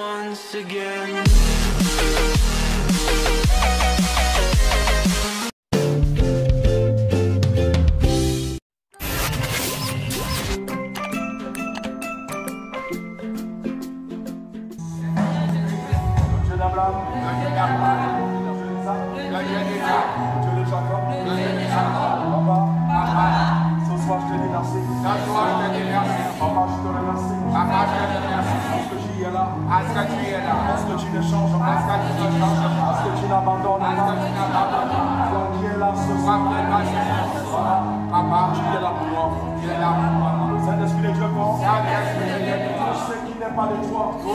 once again. Parce que tu es là, parce que tu ne changes pas, parce que tu n'abandonnes pas, toi qui es là ce soir, papa, tu es là pour moi, tu es là pour moi. Saint-Esprit de Dieu, tout ce qui n'est pas de toi, qui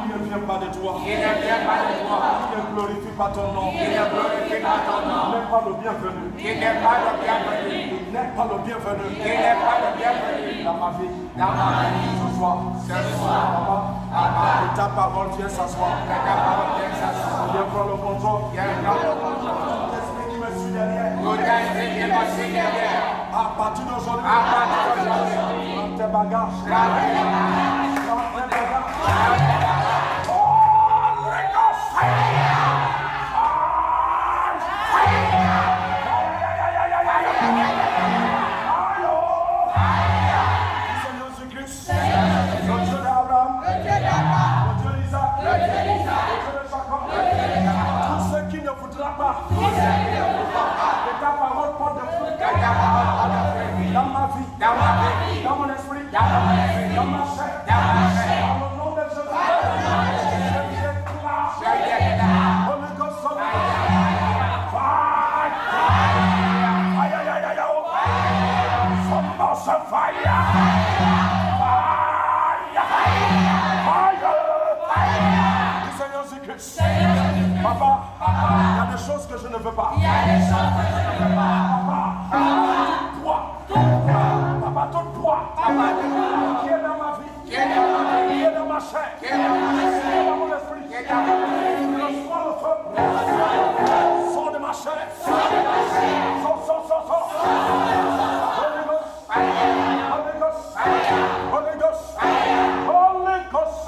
ne vient pas de toi, qui ne glorifie pas ton nom, qui n'est pas le bienvenu, il n'est pas le bienvenu dans ma vie, ce soir. Et ta parole vient s'asseoir. Viens prendre le contrôle. L'esprit qui me suit derrière. À partir d'aujourd'hui, prends tes bagages. Dans ma vie, dans mon esprit, dans ma chair, dans le nom de Jésus, Holy Ghost, Papa, il y a des choses que je ne veux pas. Papa, tout poids qui est dans ma vie, qui est dans ma chair, qui est dans mon esprit, reçois le feu, sors de ma chair, sors. Holy Ghost.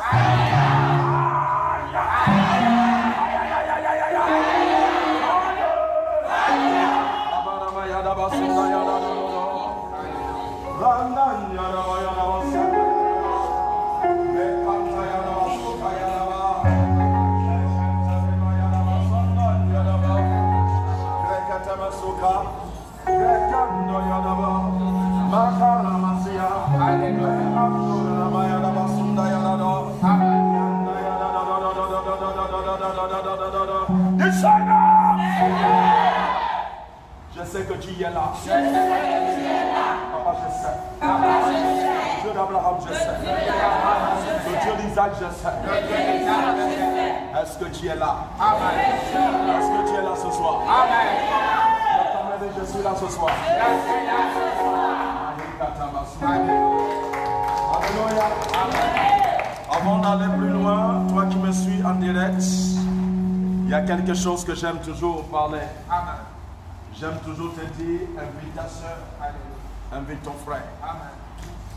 Je sais que tu y es là. Papa, je sais. Dieu d'Abraham, je sais. Le Dieu d'Isaac, je sais. Est-ce que tu es là? Est-ce que tu es là ce soir? Amen. Je suis là ce soir. Alléluia. Avant d'aller plus loin, toi qui me suis en direct, il y a quelque chose que j'aime toujours parler. Amen. J'aime toujours te dire, invite ta soeur, invite ton frère. Amen.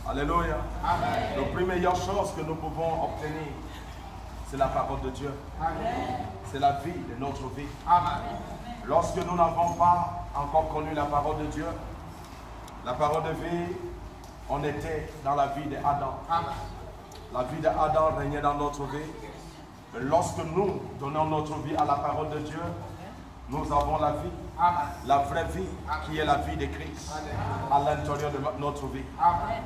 Alléluia. Amen. La première meilleure chose que nous pouvons obtenir, c'est la parole de Dieu. C'est la vie de notre vie. Amen. Lorsque nous n'avons pas encore connu la parole de Dieu, la parole de vie, on était dans la vie d'Adam. La vie d'Adam régnait dans notre vie. Mais lorsque nous donnons notre vie à la parole de Dieu, nous avons la vie. Amen. La vraie vie qui est la vie de Christ. Amen. À l'intérieur de notre vie. Amen.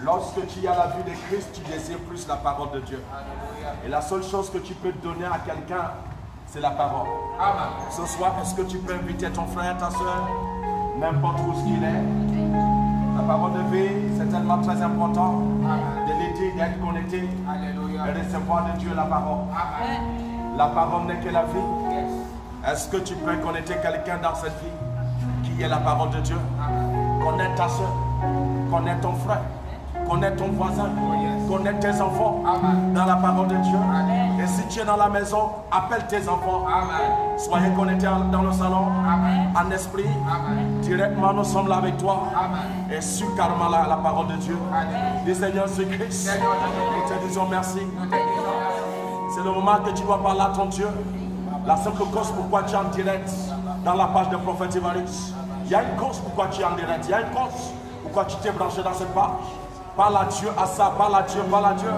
Lorsque tu as la vie de Christ, tu désires plus la parole de Dieu. Amen. Et la seule chose que tu peux donner à quelqu'un, c'est la parole. Amen. Ce soir, est-ce que tu peux inviter ton frère, ta soeur, n'importe où ce qu'il est? La parole de vie, c'est tellement très important. Amen. De l'aider, d'être connecté. Alléluia. Et recevoir de Dieu la parole. Amen. La parole n'est que la vie. Yes. Est-ce que tu peux connecter quelqu'un dans cette vie qui est la parole de Dieu? Amen. Connais ta soeur, connais ton frère, connais ton voisin, connais tes enfants. Amen. Dans la parole de Dieu. Amen. Et si tu es dans la maison, appelle tes enfants. Amen. Soyez connectés dans le salon. Amen. En esprit. Amen. Directement, nous sommes là avec toi. Amen. Et sur carrément la parole de Dieu. Amen. Dis Seigneur Jésus-Christ. Nous te disons merci. Nous te disons merci. C'est le moment que tu dois parler à ton Dieu. La simple cause pourquoi tu es en direct dans la page de Prophète Évariste. Il y a une cause pourquoi tu es en direct. Il y a une cause pourquoi tu t'es branché dans cette page. Parle à Dieu à ça. Parle à Dieu. Parle à Dieu.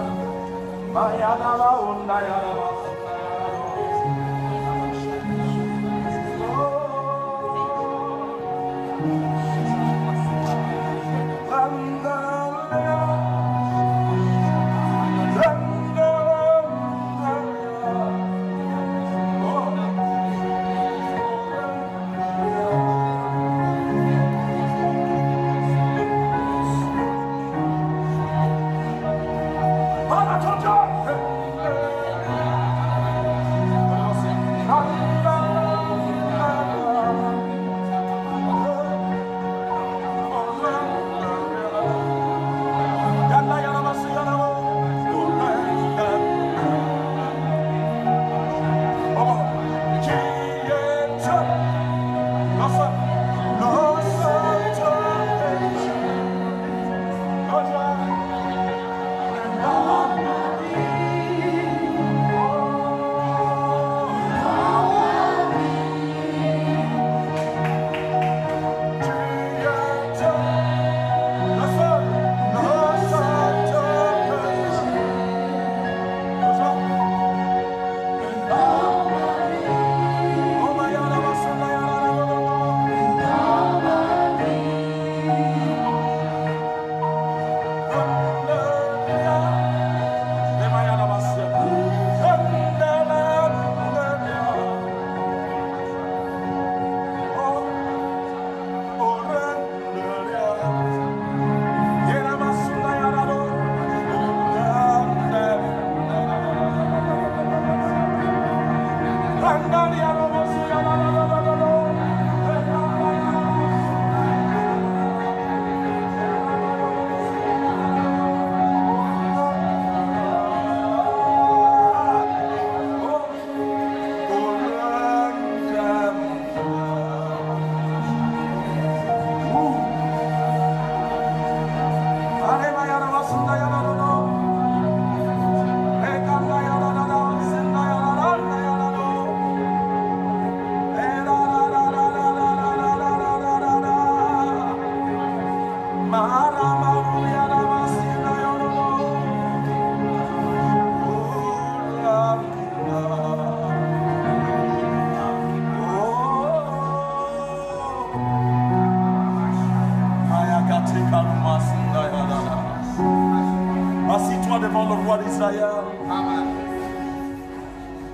Assis-toi devant le roi d'Israël.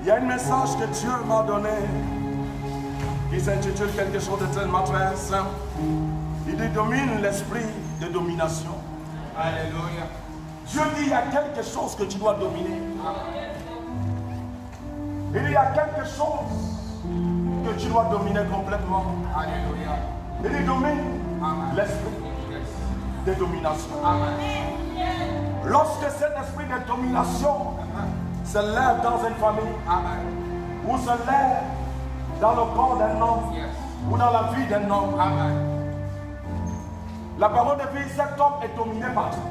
Il y a un message que Dieu m'a donné qui s'intitule quelque chose de tellement très simple. Il dit domine l'esprit de domination. Alléluia. Dieu dit il y a quelque chose que tu dois dominer. Il y a quelque chose que tu dois dominer complètement. Alléluia. Il dit domine l'esprit de domination. Lorsque cet esprit de domination se lève dans une famille, ou se lève dans le corps d'un homme, ou dans la vie d'un homme, la parole de vie, cet homme est dominé par Dieu.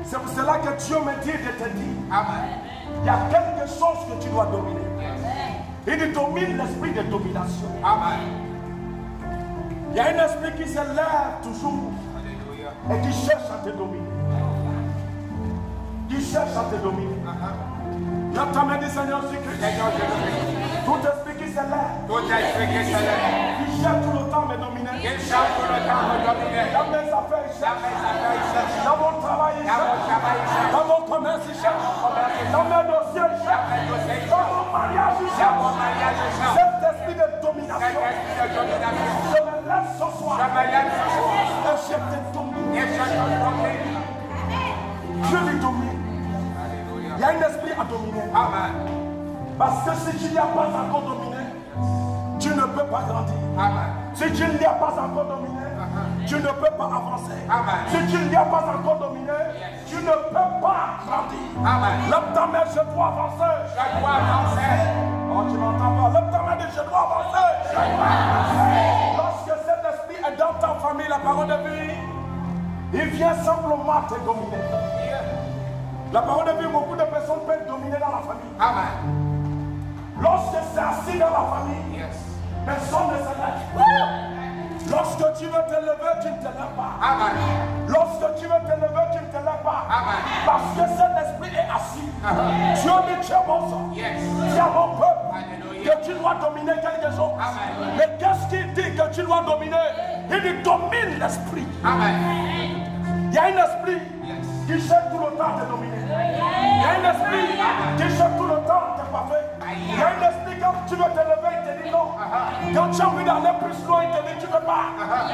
C'est pour cela que Dieu me dit de te dire, il y a quelque chose que tu dois dominer. Il dit domine l'esprit de domination. Il y a un esprit qui se lève toujours et qui cherche à te dominer. Qui cherche à te dominer. Lève ta main, dit Seigneur Jésus-Christ. Tout esprit qui se lève, qui cherche tout le temps à me dominer. Dans mes affaires, il cherche. Dans mon travail, il cherche. Dans mon commerce, il cherche. Dans mes dossiers, il cherche. Dans mon mariage, il cherche. Cet esprit de domination, je me lève ce soir. Et je te domine. Dieu lui domine. Il y a un esprit à dominer. Parce que si tu n'y as pas encore dominé, tu ne peux pas grandir. Si tu n'y as pas encore dominé, tu ne peux pas avancer. Si tu n'y as pas encore dominé, tu ne peux pas grandir. Amen. Lève ta main, je dois avancer. Je dois avancer. Oh, tu m'entends pas. Lève ta main, dis je dois avancer. Je dois avancer. Lorsque cet esprit est dans ta famille, la parole de vie, il vient simplement te dominer. La parole de vie, beaucoup de personnes peuvent dominer dans la famille. Amen. Lorsque c'est assis dans la famille, Yes. personne ne se lève. Lorsque tu veux te lever, tu ne te lèves pas. Amen. Lorsque tu veux te lever, tu ne te lèves pas. Amen. Parce que cet esprit est assis. Dieu dit, tu es mon sang. Yes. Tu es mon peuple. Alléluia. Que tu dois dominer quelque chose. Amen. Mais qu'est-ce qu'il dit que tu dois dominer? Il dit, domine l'esprit. Amen. Il y a un esprit Yes. qui cherche tout le temps de dominer. Il y a un esprit qui cherche tout le temps de te parler. Il y a un esprit quand tu veux te lever, il te dit non. Quand tu as envie d'aller plus loin, il te dit tu ne peux pas.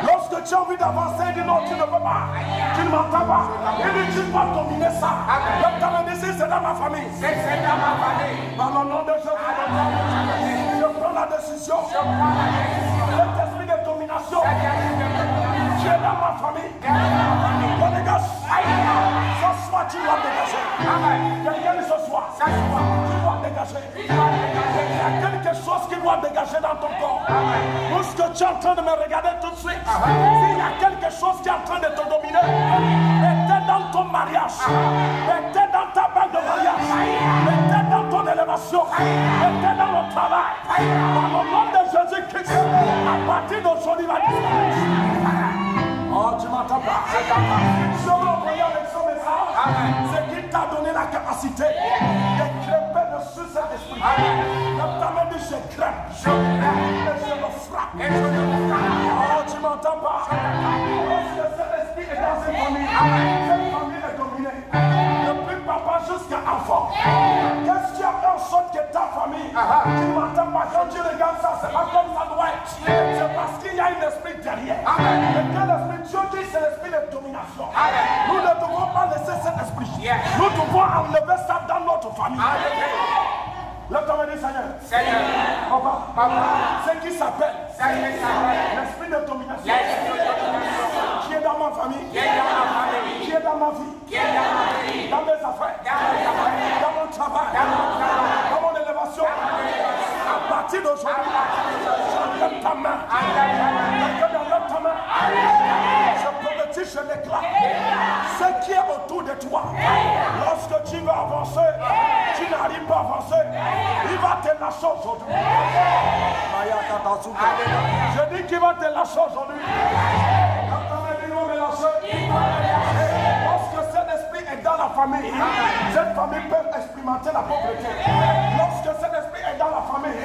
Lorsque tu as envie d'avancer, il dit non, tu ne peux pas. Tu ne m'entends pas. Il dit tu dois dominer ça. Même ta main ici, c'est dans ma famille. C'est dans ma famille. Par le nom de Jésus, je prends la décision. Cet esprit de domination qui est dans ma famille. On dégage. Ce soir, tu dois dégager. Quelqu'un dit ce soir, tu dois dégager. Il y a quelque chose qui doit dégager dans ton corps. Puisque tu es en train de me regarder tout de suite, s'il y a quelque chose qui est en train de te dominer, était dans ton mariage, était dans ta bague de mariage, était dans ton élévation, était dans le travail. Dans le nom de Jésus-Christ, à partir d'aujourd'hui, va disparaître. Oh, tu m'entends pas? Je veux envoyer avec son message. C'est qu'il t'a donné la capacité de crêper dessus cet esprit. Quand ta main dit je crêpe, et je le frappe. Oh, tu m'entends pas? Lorsque cet esprit est dans une famille, cette famille est dominée. Depuis papa jusqu'à enfant. Qu'est-ce qui a fait en sorte que ta famille, tu m'entends pas? Quand tu regardes ça, c'est pas comme ça doit être. C'est parce qu'il y a un esprit derrière. Et quel esprit? Dieu dit c'est l'esprit de domination. Nous ne devons pas laisser cet esprit. Nous devons enlever ça dans notre famille. Lève ta main, dis Seigneur. Papa. C'est qui s'appelle l'esprit de domination. Qui est dans ma famille. Qui est dans ma vie. Dans mes affaires. Dans mon travail. Dans mon élévation. À partir d'aujourd'hui, j'enlève ta main. J'enlève ta main. Je prophétise, je déclare. Ce qui est autour de toi, lorsque tu vas avancer, tu n'arrives pas à avancer, il va te lâcher aujourd'hui. Je dis qu'il va te lâcher aujourd'hui. Lorsque cet esprit est dans la famille, cette famille peut expérimenter la pauvreté. Lorsque cet esprit est dans la famille,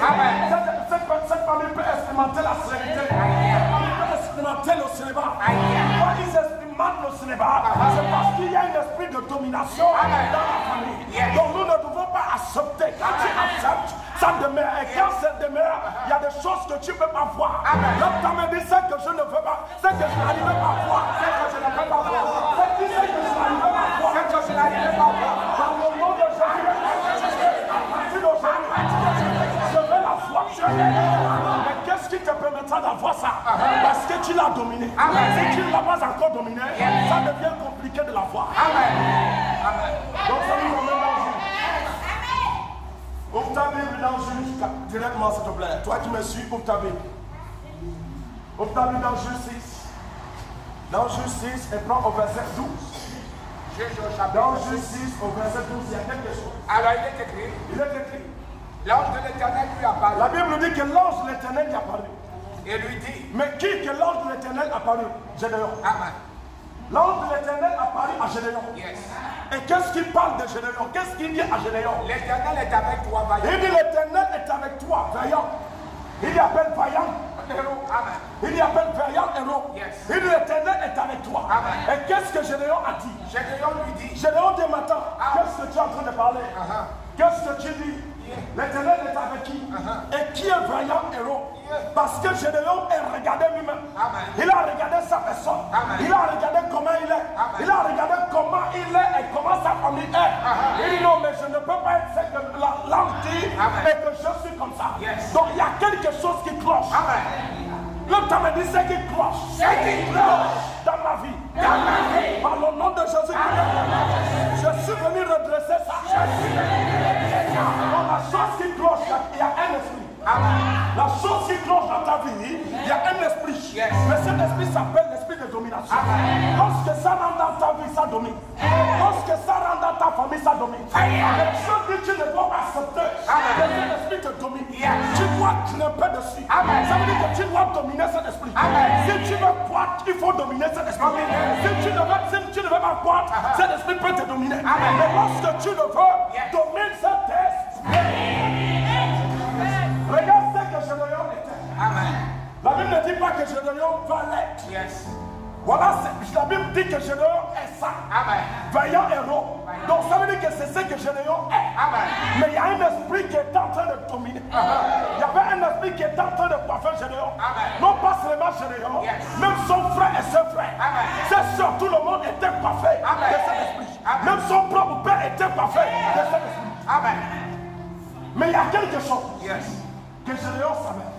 cette famille peut expérimenter la sérénité. Cette famille peut expérimenter le célibat. Quand ils expérimentent le célibat, c'est parce qu'il y a un esprit de domination dans la famille. Donc nous ne devons pas accepter. Quand tu acceptes, ça demeure. Et quand ça demeure, il y a des choses que tu ne peux pas voir. L'homme t'a dit ce que je ne veux pas, ce que je n'arrive pas à voir, ce que je ne peux pas voir. Ce que je n'arrive pas à voir, ce que je n'arrive pas à voir. Dans le nom de Jésus, à partir d'aujourd'hui, je vais la voir. Mais qu'est-ce qui te permettra d'avoir ça? Parce que tu l'as dominé. Si tu ne l'as pas encore dominé, ça devient compliqué de la voir. Donc ça nous emmène dans Juge. Ouvre ta Bible dans Juge directement, s'il te plaît. Toi qui me suis, ouvre ta Bible. Ouvre ta Bible dans Juge 6. Dans Juge 6, et prends au verset 12. Dans Juge 6, au verset 12, il y a quelque chose. Alors il est écrit. Il est écrit. L'ange de l'Éternel lui apparut. La Bible dit que l'ange de l'Éternel est apparu. Et lui dit. Mais qui que l'ange de l'Éternel apparu? Gédéon. Amen. L'ange de l'Éternel apparu à Gédéon. Yes. Et qu'est-ce qu'il parle de Gédéon? Qu'est-ce qu'il dit à Gédéon? L'Éternel est avec toi, vaillant. Il dit l'Éternel est avec toi, vaillant. Il y appelle vaillant héros. Amen. Il y appelle vaillant héros. Yes. Il dit l'Éternel est avec toi. Amen. Et qu'est-ce que Gédéon a dit? Gédéon lui dit. Gédéon dit maintenant, qu'est-ce que tu es en train de parler? Qu'est-ce que tu dis? L'Éternel est avec qui? Et qui est vaillant héros? Parce que Gédéon a regardé lui-même. Il a regardé sa personne. Il a regardé comment il est. Il a regardé comment il est et comment sa famille est. Il dit non, mais je ne peux pas être ce que l'ange dit et que je suis comme ça. Donc il y a quelque chose qui cloche. Le temps me dit c'est qui cloche. C'est qui cloche dans ma vie. Par le nom de Jésus-Christ, je suis venu redresser ça. Dans la chose qui cloche, il y a un esprit. La chose qui cloche dans ta vie, il y a un esprit. Mais cet esprit s'appelle l'esprit de domination. Lorsque ça rentre dans ta vie, ça domine. Lorsque ça rentre dans ta famille, ça domine. Les choses que tu ne dois pas accepter, cet esprit te domine. Tu dois grimper dessus. Ça veut dire que tu dois dominer cet esprit. Si tu veux croître, il faut dominer cet esprit. Si tu ne veux pas croître, cet esprit peut te dominer. Mais lorsque tu le veux, domine cet esprit. Regarde ce que Gédéon était. La Bible ne dit pas que Gédéon va l'être. Voilà, la Bible dit que Gédéon est ça. Vaillant héros. Donc ça veut dire que c'est ce que Gédéon est. Mais il y a un esprit qui est en train de dominer. Il y avait un esprit qui est en train de coiffer Gédéon. Non pas seulement Gédéon, même son frère et ses frères. C'est sûr, tout le monde était coiffé de cet esprit. Même son propre père était coiffé de cet esprit. Mais il y a quelque chose que Gédéon savait.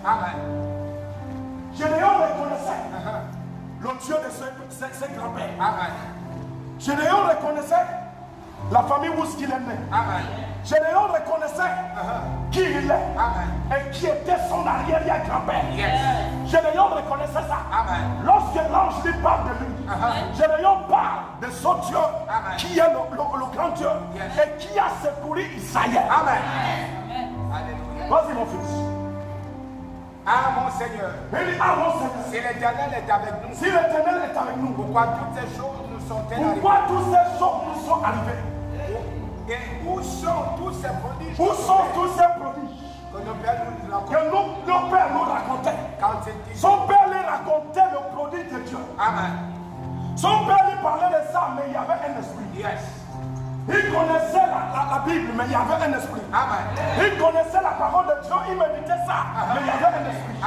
Gédéon reconnaissait le Dieu de ses grands-pères. Gédéon reconnaissait la famille où il est né. Gédéon reconnaissait qui il est et qui était son arrière-grand-père. Gédéon reconnaissait ça. Lorsque l'ange lui parle de lui, Gédéon parle de son Dieu qui est le grand Dieu et qui a secouru Israël. Vas-y mon fils. Ah mon Seigneur. Si l'Éternel est avec nous. Si l'Éternel est avec nous. Pourquoi toutes ces choses nous sont-elles arrivées? Pourquoi toutes ces choses nous sont arrivées? Et où sont tous ces prodiges? Où sont tous ces prodiges que nos pères nous racontaient? Que nos pères nous racontaient. Quand c'est dit. Son père lui racontait le prodige de Dieu. Son père lui parlait de ça, mais il y avait un esprit. Il connaissait la Bible, mais il y avait un esprit. Il connaissait la parole de Dieu, il méditait ça, mais il y avait un esprit.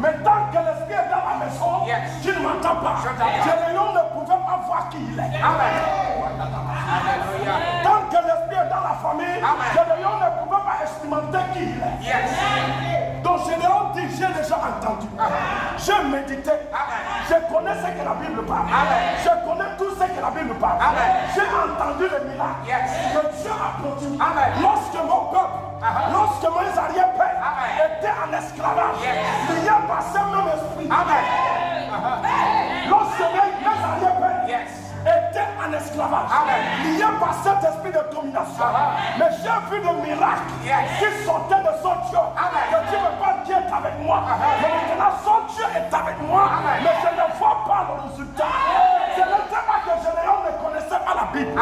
Mais tant que l'esprit est dans la maison, tu ne m'entends pas. Gédéon ne pouvait pas voir qui il est. Tant que l'esprit est dans la famille, Gédéon ne pouvait pas expérimenter qui il est. Donc Gédéon dit, j'ai déjà entendu. J'ai médité. Je connais ce que la Bible parle. Je connais tout ce que la Bible parle. J'ai entendu le miracle. Que Dieu a produit. Lorsque mon peuple, lorsque mes arrière-pères étaient en esclavage, il y a passé même esprit. Lorsque mes arrière-pères étaient en esclavage, il y a pas cet esprit de domination. Mais j'ai vu le miracle qui sortait de son Dieu. Que Dieu ne pas Dieu est avec moi. Mais maintenant son Dieu est avec moi. Mais je ne vois pas le résultat. C'est le thème que Gédéon ne connaissait pas la Bible.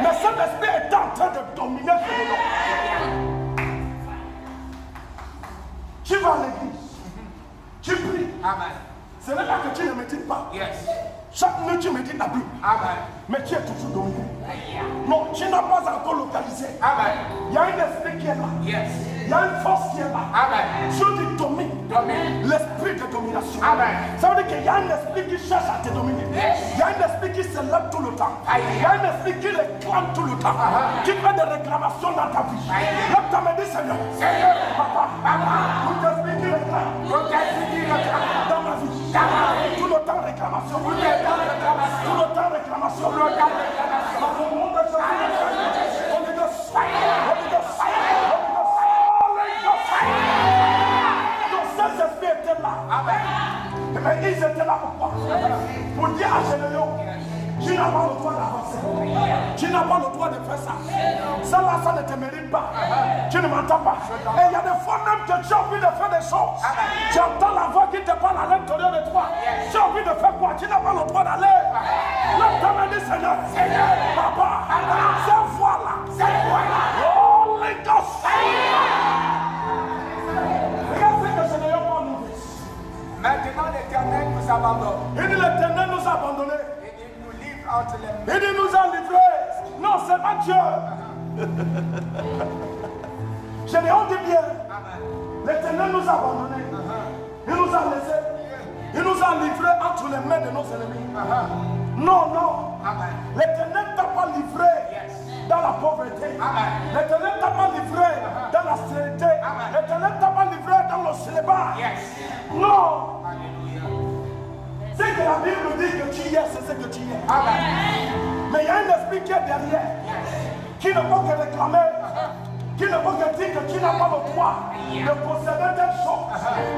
Mais cet esprit est en train de dominer Gédéon. Tu vas à l'église. Tu pries. Ce n'est pas que tu ne médites pas. Chaque nuit tu médites la Bible. Mais tu es toujours dominé. Non, tu n'as pas encore localisé. Il y a un esprit qui est là. Il y a une force qui est là. Dieu dit domine. L'esprit de domination. Ça veut dire qu'il y a un esprit qui cherche à te dominer. Il y a un esprit qui se lève tout le temps. Il y a un esprit qui réclame tout le temps. Qui fait des réclamations dans ta vie. Lève ta main et dis Seigneur. Papa. Tout esprit qui réclame. Dans ma vie. Tout le temps réclamation. Tout le temps réclamation. Dans le monde de Jésus. Holy Ghost. Holy Ghost. Donc ces esprits étaient là. Mais ils étaient là pourquoi? Pour dire à Gédéon, tu n'as pas le droit d'avancer. Tu n'as pas le droit de faire ça. Ça là, ça ne te mérite pas. Tu ne m'entends pas. Et il y a des fois même que tu as envie de faire des choses. Tu entends la voix qui te parle à l'intérieur de toi. Tu as envie de faire quoi? Tu n'as pas le droit d'aller. Là, tu as dit Seigneur, Papa, cette voix-là, Holy Ghost. Regarde ce que Gédéon va nous dire. Maintenant l'Éternel nous abandonne. Il dit l'Éternel nous a abandonnés. Il nous livre entre les mains. Il dit nous a livrés. Non, c'est pas Dieu. Gédéon dit bien. L'Éternel nous a abandonnés. Il nous a laissés. Il nous a livrés entre les mains de nos ennemis. Non, non. L'Éternel t'a pas livré dans la pauvreté. L'Éternel t'a pas livré dans la stérilité. L'Éternel t'a pas livré dans le célibat. Non. C'est que la Bible dit que tu y es, c'est ce que tu y es. Mais il y a un esprit qui est derrière, qui ne peut que réclamer, qui ne peut que dire que tu n'as pas le droit de posséder telle chose,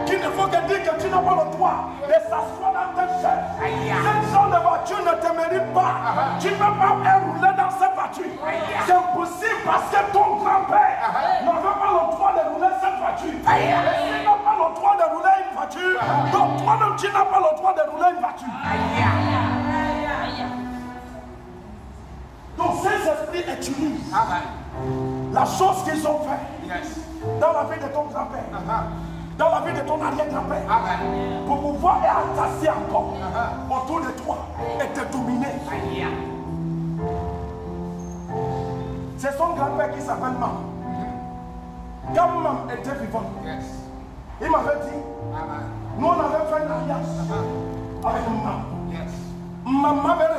qui ne peut que dire que tu n'as pas le droit de s'asseoir dans telle chaise. Cette genre de voiture ne te mérite pas. Tu ne peux pas rouler dans cette voiture. C'est impossible parce que ton grand-père n'avait pas le droit de rouler cette voiture. Et s'il n'a pas le droit de rouler une voiture, donc toi-même tu n'as pas le droit de rouler une voiture. Donc Saint-Esprit utilise la chose qu'ils ont fait dans la vie de ton grand-père, dans la vie de ton arrière-grand-père, pour pouvoir être assis encore autour de toi et te dominer. C'est son grand-père qui s'appelle Mam. Quand Mam était vivant, il m'avait dit, nous on avait fait une alliance avec Mam. Mam m'avait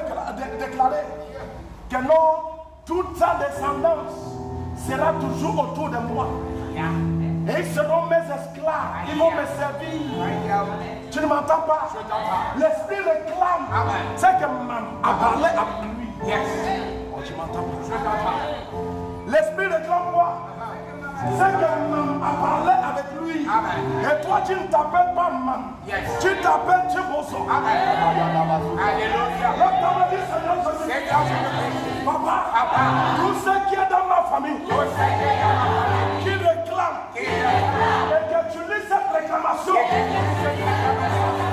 déclaré que non, toute sa descendance sera toujours autour de moi. Et ils seront mes esclaves, ils vont me servir. Tu ne m'entends pas? L'esprit réclame. C'est que Mam a parlé avec lui. Oh, tu m'entends pas? L'esprit réclame quoi? C'est que Mam a parlé avec lui. Et toi tu ne t'appelles pas Mam. Tu t'appelles Tchiboso. Alléluia. Papa, tout ce qui est dans ma famille, qui réclame, et que tu lis cette réclamation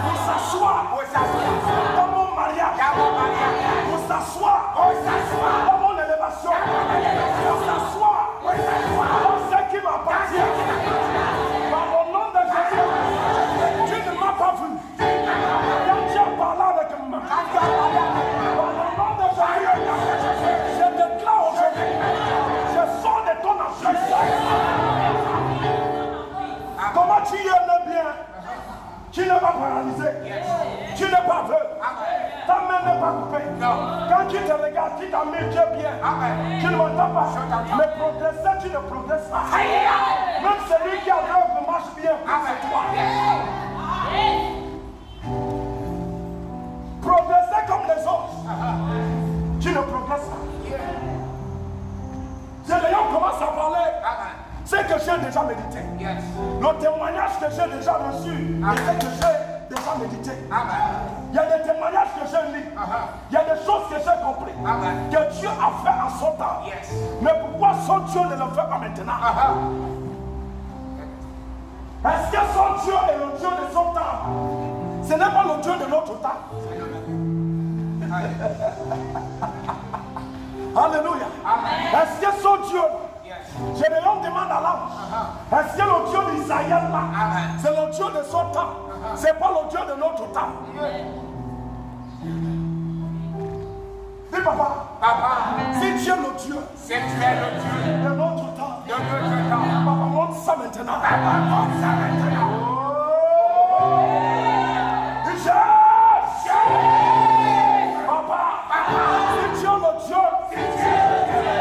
pour s'asseoir dans mon mariage, pour s'asseoir dans mon élévation, pour s'asseoir dans ce qui m'appartient. Par le nom de Jésus, tu ne m'as pas vu. Quand tu as parlé avec moi, par le nom de Jésus, je déclare aujourd'hui, je sors de ton emprise. Comment tu y es bien? Tu n'es pas paralysé. Tu n'es pas aveugle. Ta main n'est pas coupée. Quand tu te regardes, tu t'en mets Dieu bien. Tu ne m'entends pas. Mais progresser, tu ne progresses pas. Même celui qui est aveugle marche bien pour toi. Progresser comme les autres. Tu ne progresses pas. C'est d'ailleurs commence à parler. C'est que j'ai déjà médité. Le témoignage que j'ai déjà reçu, et c'est que j'ai déjà médité. Il y a des témoignages que j'ai lus. Il y a des choses que j'ai compris. Que Dieu a fait en son temps. Mais pourquoi son Dieu ne le fait pas maintenant? Est-ce que son Dieu est le Dieu de son temps? Ce n'est pas le Dieu de notre temps. Alléluia. Est-ce que son Dieu, Gédéon demande à l'ange, est-ce que le Dieu d'Israël là, c'est le Dieu de son temps, c'est pas le Dieu de notre temps? Dis papa, si tu es le Dieu, de notre temps, papa montre ça maintenant. Papa, si tu es le Dieu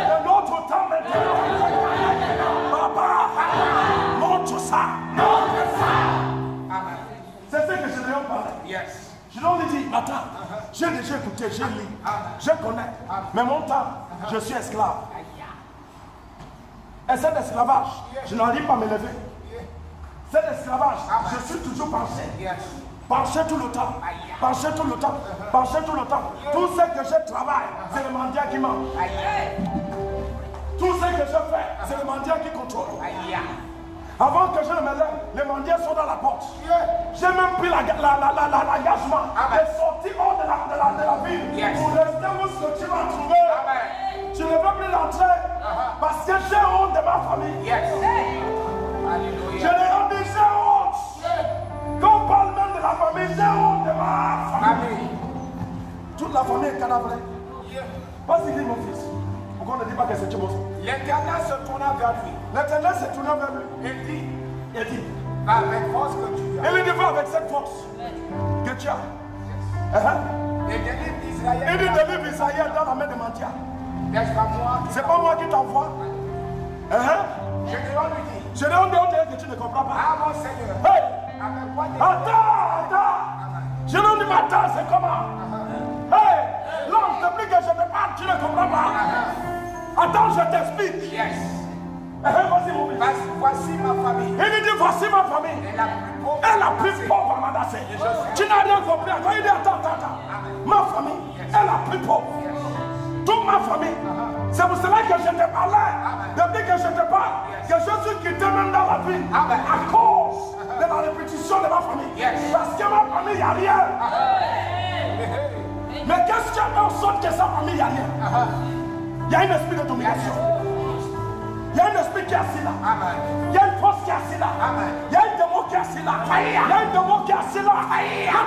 de notre temps maintenant, papa, montre ça. C'est ce que je lui ai parlé. Je lui ai dit, attends, j'ai déjà écouté, j'ai lu, je connais, mais mon temps, je suis esclave. Et cet esclavage, je n'arrive pas à me lever. Cet esclavage, je suis toujours penché. Penché tout le temps. Penché tout le temps. Penché tout le temps. Tout ce que je travaille, c'est le mendiant qui mange. Tout ce que je fais, c'est le mendiant qui contrôle. Avant que je ne me lève, les mendiants sont dans la porte. J'ai même pris l'engagement de sortir hors de la ville pour rester où ce que tu vas trouver. Tu ne veux plus rentrer parce que j'ai honte de ma famille. Je l'ai dit, j'ai honte. Quand on parle même de la famille, j'ai honte de ma famille. Toute la famille est cadavrée. Vas-y, dis mon fils. Pourquoi on ne dit pas que c'est Tchiboso? L'Éternel se tourna vers lui. L'Éternel se tourna vers lui. Il dit, va avec force que tu as. Et il dit, va avec cette force que tu as. Et délivre Israël. Il dit, délivre Israël dans la main de Mandia. C'est pas moi qui t'envoie. Gédéon lui dit, Gédéon dit que tu ne comprends pas. ah mon Seigneur, Hey! avec quoi Attends. Gédéon dit, attends, c'est comment? Hey! L'homme, depuis que je te parle, tu ne comprends pas. Attends, je t'explique. Yes. Vas-y, mon fils. Voici ma famille. Il dit voici ma famille. Et la plus pauvre. À Manassé. Tu n'as rien compris. Quand il dit attends. Ma famille est la plus pauvre. Toute ma famille. C'est pour cela que je te parlais. Depuis que je te parle, que je suis quitté même dans la vie. À cause de la répétition de ma famille. Parce que ma famille, il n'y a rien. Mais qu'est-ce qui fait en sorte que sa famille, il n'y a rien? Il y a un esprit de domination. Il y a un esprit qui est assis là. Il y a une force qui est assis là. Il y a un démon qui est assis là. Il y a un démon qui est assis là.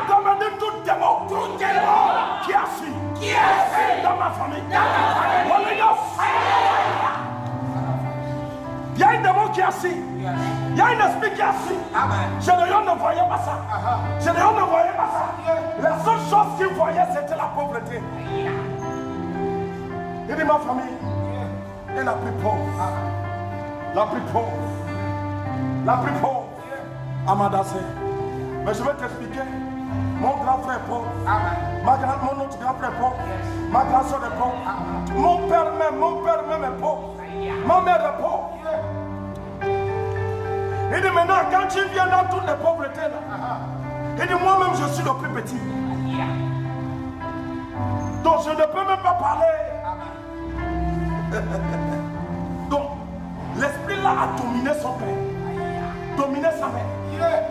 Quand on me dit tout démon qui est assis. Qui est assis dans ma famille. Holy Ghost. Il y a un démon qui est assis. Il y a un esprit qui est assis. Gédéon ne voyait pas ça. Gédéon ne voyait pas ça. La seule chose qu'il voyait, c'était la pauvreté. Il dit ma famille est la plus pauvre. La plus pauvre. La plus pauvre. À Manassé. Mais je vais t'expliquer. Mon grand frère est pauvre. Mon autre grand frère est pauvre. Ma grande soeur est pauvre. Mon père même est pauvre. Ma mère est pauvre. Il dit maintenant, quand tu viens dans toutes les pauvretés là, il dit moi-même je suis le plus petit. Donc je ne peux même pas parler. Donc l'esprit là a dominé son père, dominé sa mère,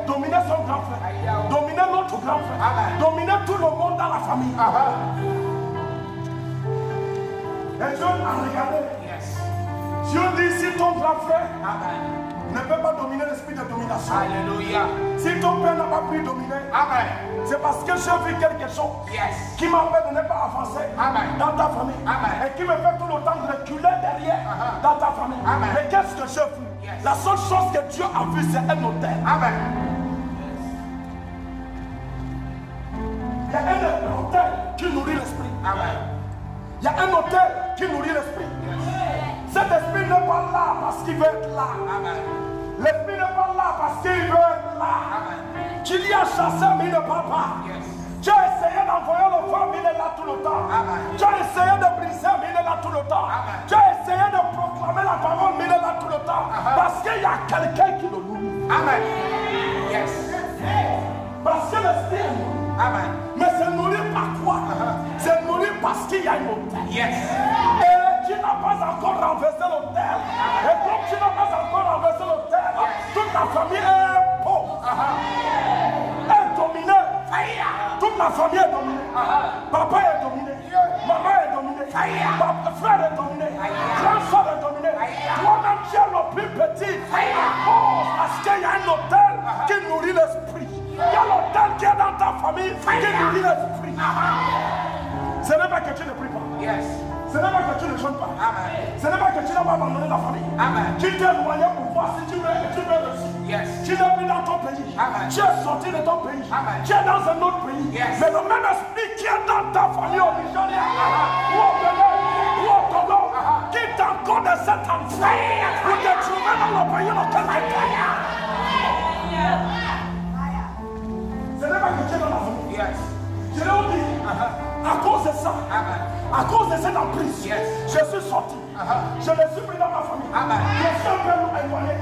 dominé son grand frère, dominé notre grand frère, dominé tout le monde dans la famille. Et Dieu a regardé. Dieu dit si ton grand frère ne peut pas dominer l'esprit de domination. Alléluia. Si ton père n'a pas pu dominer, c'est parce que j'ai vu quelque chose qui m'empêche de ne pas avancer dans ta famille et qui me fait tout le temps reculer derrière dans ta famille. Mais qu'est-ce que j'ai vu? La seule chose que Dieu a vu, c'est un autel. Il y a un autel qui nourrit l'esprit. Il y a un autel qui nourrit l'esprit. Cet esprit n'est pas là parce qu'il veut être là. L'esprit n'est pas là parce qu'il veut être là. Tu l'y as chassé, mais il ne parle pas. Tu as essayé d'envoyer le feu, mais il est là tout le temps. Tu as essayé de briser, mais il est là tout le temps. Tu as essayé de proclamer la parole, mais il est là tout le temps. Parce qu'il y a quelqu'un qui le nourrit. Parce que l'esprit est nourri. Mais c'est nourri par quoi? C'est nourri parce qu'il y a une autel. Et tu n'as pas encore renversé l'autel. Et comme tu n'as pas encore renversé l'autel, toute la famille est pauvre. Est dominée. Toute la famille est dominée. Papa est dominé. Maman est dominée. Frère est dominé. Grand-soeur est dominé. Toi-même tu es le plus petit. Parce qu'il y a un autel qui nourrit l'esprit. Il y a l'autel qui est dans ta famille qui nourrit l'esprit. Ce n'est pas que tu ne pries pas. Ce n'est pas que tu ne jeûnes pas. Ce n'est pas que tu n'as pas abandonné ta famille. Tu t'es éloigné pour voir si tu veux réussir. Tu n'es plus dans ton pays. Tu es sorti de ton pays. Tu es dans un autre pays. Mais le même esprit qui est dans ta famille au Nigeria, ou au Bénin, ou au Togo, qui t'encore de cet enfer pour te trouver dans le pays auquel tu es. Ce n'est pas que tu es dans la famille. Je l'ai dit. À cause de ça, à cause de cette emprise, je suis sorti. Je ne suis plus dans ma famille. Je suis un peu éloigné.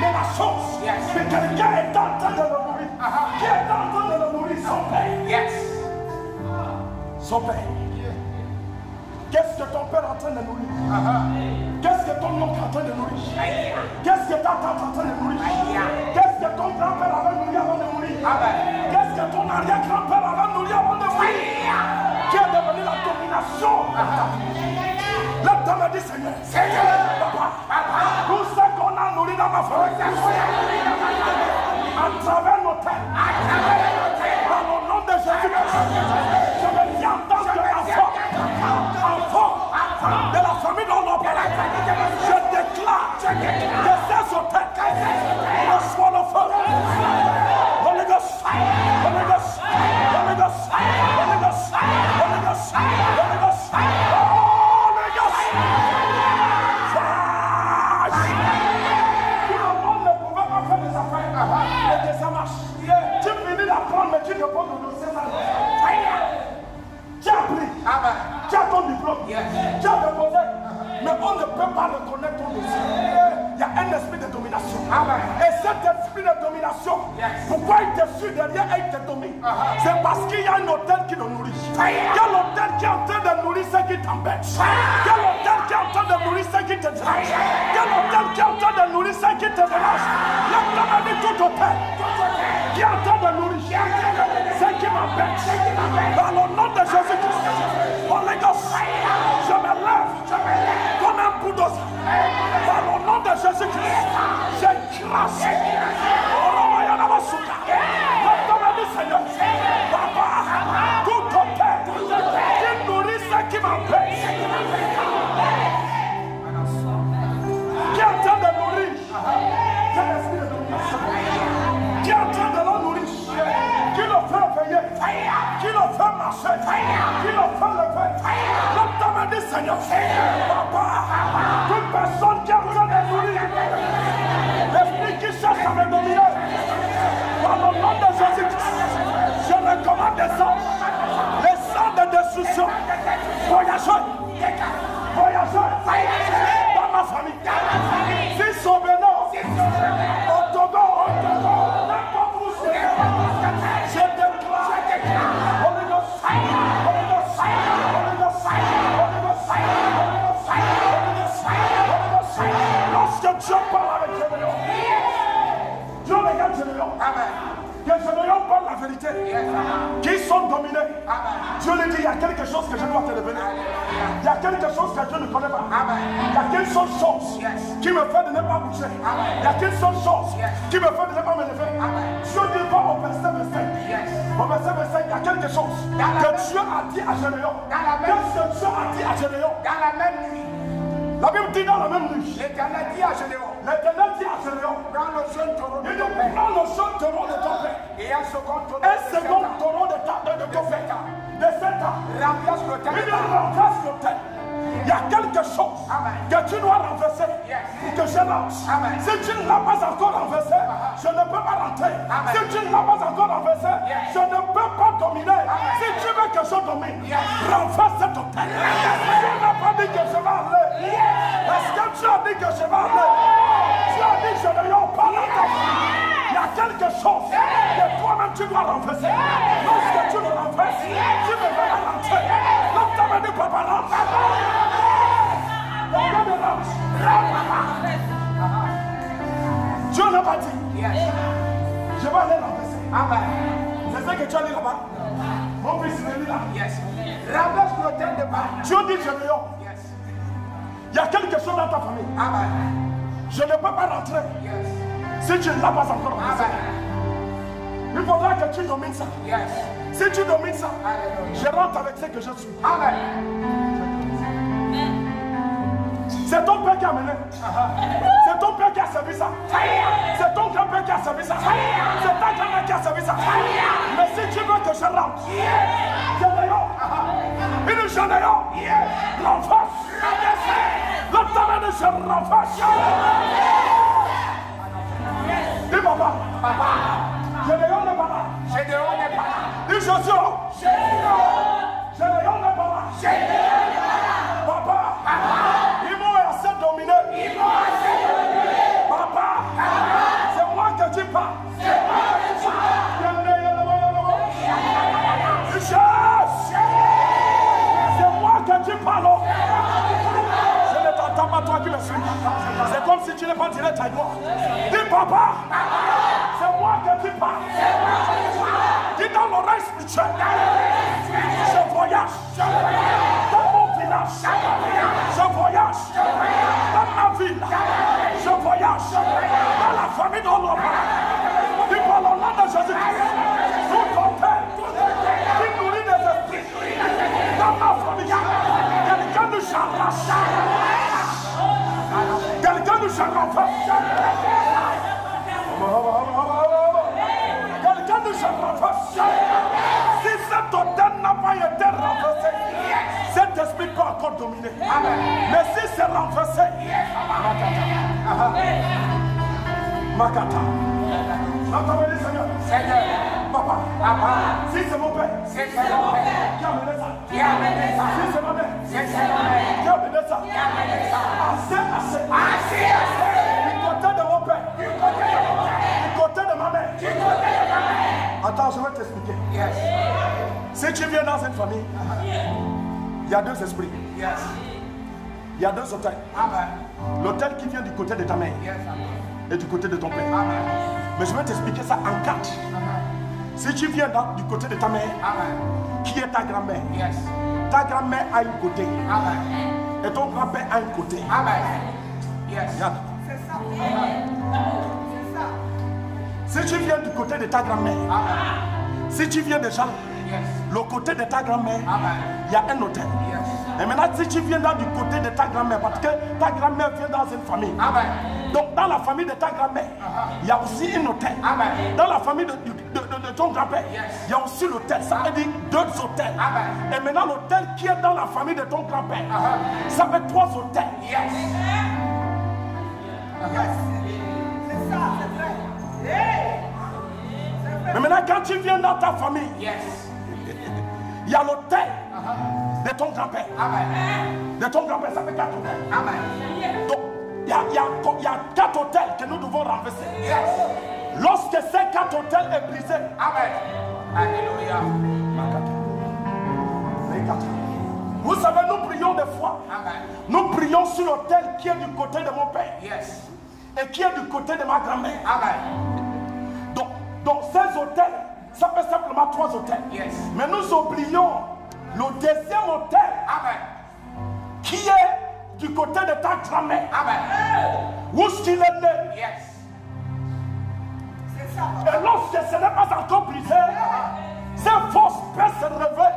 Mais la chose, c'est que quelqu'un est en train de le nourrir. Qui est en train de le nourrir? Son père. Son père. Qu'est-ce que ton père est en train de nourrir? Qu'est-ce que ton oncle est en train de nourrir? Qu'est-ce que ta tante est en train de nourrir? Qu'est-ce que ton grand-père avait nourri avant de mourir? Qu'est-ce que ton arrière-grand-père avait nourri avant de mourir? Qui est devenu la domination? L'homme me dit Seigneur, papa, tout ce qu'on a nourri dans ma famille, à travers nos têtes, dans le nom de Jésus-Christ, je me dis en tant qu'enfant de la famille de l'homme, je déclare que ces hôtels reçoivent le feu. Holy Ghost, Holy Ghost, Holy Ghost, Holy Ghost, Holy Ghost, Holy Ghost, Holy Ghost, Holy Ghost. Pourquoi il te suit derrière et il te domine? C'est parce qu'il y a un hôtel qui nous nourrit. Quel hôtel qui est en train de nourrir ce qui t'embête? Quel hôtel qui est en train de nourrir ce qui te dérange? Quel hôtel qui est en train de nourrir ce qui te dérange? Lève-toi dit tout hôtel qui est en train de nourrir ce qui m'embête. Dans le nom de Jésus-Christ, Holy Ghost, je me lève comme un bulldozer. Dans le nom de Jésus-Christ, j'écrase. Seigneur, Papa, tout hôtel qui nourrit ce qui m'empêche, qui est en train de nourrir, c'est l'esprit de domination, qui est en train de le nourrir, qui le fait veiller, qui le fait marcher, qui le fait lever. L'homme m'a dit, Seigneur, Papa, toute personne qui est en train de nourrir, l'esprit qui cherche à me dominer, dans le nom de Jésus-Christ, je me commande des sangs, les sangs de destruction. Voyageurs, dans ma famille, s'ils sont venus au Togo, n'importe où c'est, je déclare, Holy Ghost, Holy Ghost, Holy Ghost, Holy Ghost, Holy Ghost, Holy Ghost, lorsque Dieu parle avec Gédéon, Dieu regarde Gédéon. Amen. Que Gédéon parle la vérité. Qui sont dominés. Dieu lui dit, il y a quelque chose que je dois te révéler. Il y a quelque chose que Dieu ne connaît pas. Il y a quelque chose qui me fait de ne pas bouger. Il y a quelque chose qui me fait de ne pas me lever. Dieu dit pas au verset 25. Au verset 25, il y a quelque chose que Dieu a dit à Gédéon. Qu'est-ce que Dieu a dit à Gédéon? Dans la même nuit. La Bible dit dans la même nuit. L'Éternel dit à Gédéon. L'Éternel dit à Gédéon. Prends le jeune taureau de ton père. Prends le jeune taureau de ton père. Et un second taureau de ton père. De 7 ans. Remplace l'autel. Il remplace l'autel. Il y a quelque chose que tu dois renverser pour que je lance. Si tu ne l'as pas encore renversé, je ne peux pas rentrer. Si tu ne l'as pas encore renversé, je ne peux pas dominer. Si tu veux que je domine, renverse cet hôtel. Tu n'as pas dit que je vais aller. Est-ce que tu as dit que je vais aller? Tu as dit que je ne vais pas aller. Il y a quelque chose que toi-même tu dois renverser. Lorsque tu le renverses, tu me verras rentrer. L'homme t'a dit, papa, rentre. Dieu n'a pas dit. Je vais aller renverser. C'est ce que tu as dit là-bas. Mon fils, il est là. Renverse l'autel de Baal. Dieu dit, Gédéon. Il y a quelque chose dans ta famille. Je ne peux pas rentrer. Si tu ne l'as pas encore renversé. Il faudra que tu domines ça. Si tu domines ça, je rentre avec ce que je suis. C'est ton père qui a mené. C'est ton père qui a servi ça. C'est ton grand-père qui a servi ça. C'est ta grand-mère qui a servi ça. Mais si tu veux que je rentre, Gédéon, renforce. L'autre de je renforce. Dis papa. Gédéon n'est pas là. Dis Joshua. Gédéon n'est pas là. Papa. Ils m'ont assez dominé. Papa. C'est moi que tu parles. C'est moi que tu parles. Je ne t'entends pas, toi qui me suis. C'est comme si tu n'es pas direct avec moi. Dis papa. C'est moi que tu parles. Dis dans l'oreille spirituelle. Je voyage. Dans mon village. Je voyage. Dans ma ville. Je voyage. Dans la famille de l'homme. Dis par le nom de Jésus-Christ. Tout ton père. Qui nourrit des esprits. Dans ma famille. Quelqu'un nous charge. Quelqu'un nous charge. Quelqu'un nous charge. Si cet hôtel n'a pas été renversé, cet esprit peut encore dominer. Mais si c'est renversé, Makata. Entendez, Seigneur. Papa. Si c'est mon père. Qui a mené ça. Si c'est ma mère. Qui a mené ça. Assez. Du côté de mon père. Du côté de ma mère. tu viens dans une famille, il y a deux esprits. Il y a deux hôtels. L'hôtel qui vient du côté de ta mère et du côté de ton père. Mais je vais t'expliquer ça en quatre. Si tu viens du côté de ta mère, qui est ta grand-mère, ta grand-mère a un côté et ton grand-père a un côté. Regarde. Si tu viens du côté de ta grand-mère, si tu viens déjà, le côté de ta grand-mère, il y a un hôtel. Et maintenant, si tu viens du côté de ta grand-mère, parce que ta grand-mère vient dans une famille. Donc, dans la famille de ta grand-mère, il y a aussi un hôtel. Dans la famille de ton grand-père, il y a aussi l'hôtel. Ça veut dire deux hôtels. Et maintenant, l'hôtel qui est dans la famille de ton grand-père, ça fait trois hôtels. C'est ça, c'est vrai. Mais maintenant, quand tu viens dans ta famille, il y a l'hôtel de ton grand-père. De ton grand-père, ça fait quatre hôtels. Donc, il y a quatre hôtels que nous devons renverser. Lorsque ces quatre hôtels est brisé, Alléluia. Vous savez, nous prions des fois. Nous prions sur l'hôtel qui est du côté de mon père et qui est du côté de ma grand-mère. Donc ces hôtels, ça fait simplement trois hôtels. Mais nous oublions le deuxième hôtel qui est du côté de ta grand-mère. Où est-ce qu'il est né? Et lorsque ce n'est pas encore brisé, ces forces peuvent se réveiller.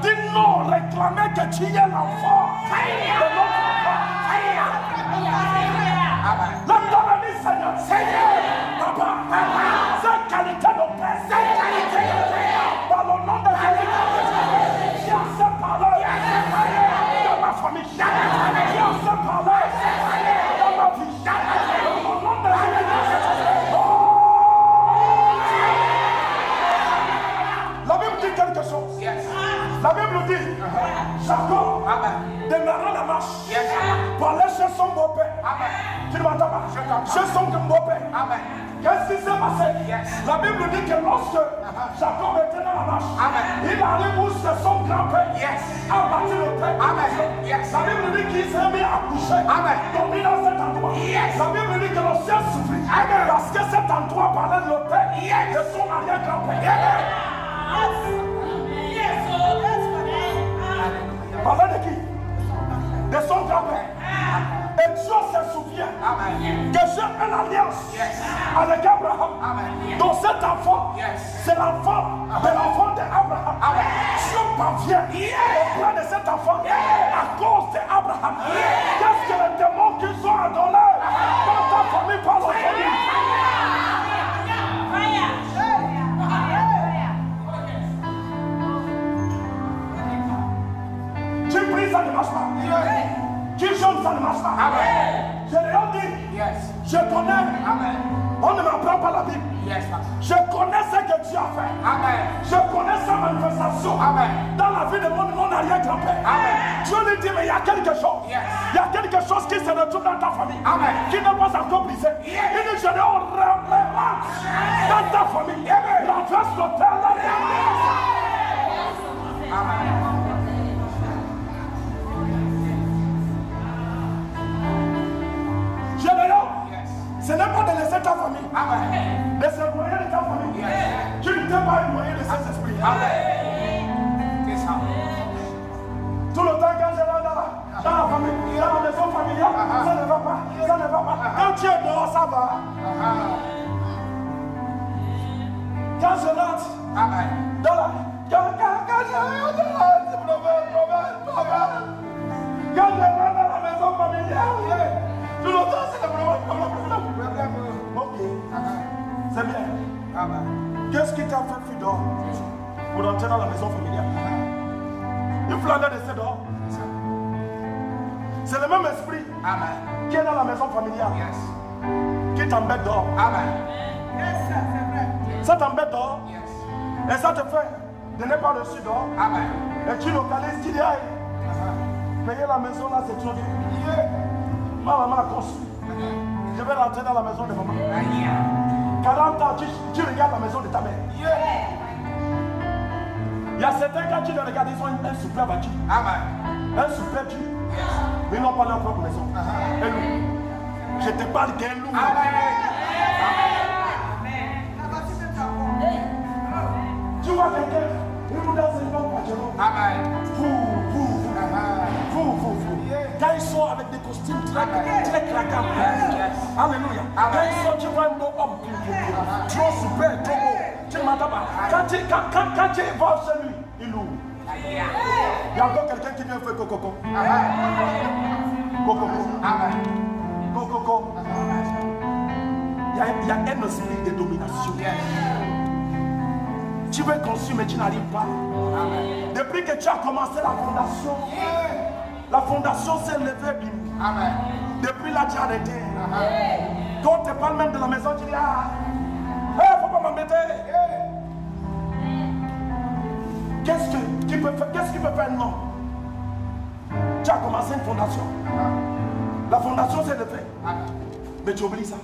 Dis non, réclamer que tu es l'enfant de notre enfant. L'autonomie, Seigneur. Papa, cette qualité de paix, par le nom de Jésus, viens se parler de ma famille, viens se parler de ma vie, dans le nom de Jésus. La Bible dit quelque chose. La Bible dit, Jacob démarra la marche pour aller chez son beau-père. Tu ne m'entends pas? Chez son beau-père. Qu'est-ce qui s'est passé? La Bible dit que lorsque Jacob était dans la marche, il arrive où c'est son grand-père a battu le père. La Bible dit qu'il s'est mis à coucher. Donc il dans cet endroit. La Bible dit que le ciel souffrit. Parce que cet endroit parlait de l'autel de son arrière-grand-père. Parlait de qui? De son grand-père. Et Dieu se souvient que j'ai une alliance avec Abraham. Donc cet enfant, c'est l'enfant de l'enfant d'Abraham. Dieu parvient auprès de cet enfant à cause d'Abraham. Qu'est-ce que les démons qui sont adorés dans ta famille parlent aujourd'hui? Tu pries, ça ne marche pas. Tu jeûnes, ça ne marche pas. Je leur dis, je connais. On ne m'apprend pas la Bible. Je connais ce que Dieu a fait. Je connais sa manifestation dans la vie de mon arrière-grand-père. Dieu lui dit, mais il y a quelque chose. Il y a quelque chose qui se retrouve dans ta famille, qui n'est pas encore brisé. Il dit, je le remarque dans ta famille. Renverse l'autel. Ce n'est pas de laisser ta famille, de se noyer de ta famille. Tu ne t'es pas noyé de ces esprits. C'est ça. Tout le temps quand je rentre dans la famille, dans la maison familiale, ça ne va pas, ça ne va pas. Quand tu es dehors, ça va. Quand je rentre dans la... Quand je rentre dans la maison familiale, tout le temps c'est le problème. Ok, c'est bien. Qu'est-ce qui t'a fait fuir dehors pour entrer dans la maison familiale? Il fallait rester dehors. C'est le même esprit qui est dans la maison familiale qui t'embête dehors. Ça t'embête dehors et ça te fait de ne pas reçu dehors. Et tu localises, tu dis aïe, payer la maison là c'est trop dur. Ma maman a construit. Je vais rentrer dans la maison de maman. 40 ans, tu regardes la maison de ta mère. Il y a certains gars qui le regardent, ils ont un super bâti. Amen. Un super Dieu. Mais ils n'ont pas leur propre maison. Un loup. Je te parle d'un loup. Tu vois quelqu'un, il nous dans un bon pâteau. Vous. Quand ils sont avec des costumes très claquants. Alléluia. Quand ils sont, tu vois un beau homme. Trop super, trop beau. Tu ne m'entends pas. Quand tu vas chez lui, il loue. Il y a encore quelqu'un qui vient faire coco. Coco. Il y a un esprit de domination. Tu veux construire mais tu n'arrives pas. Depuis que tu as commencé la fondation s'est levée. Depuis là tu as arrêté. Quand on te parle même de la maison, tu dis faut pas m'embêter. Qu'est-ce qu'il peut faire non? Tu as commencé une fondation. La fondation s'est levée. Mais tu oublies ça.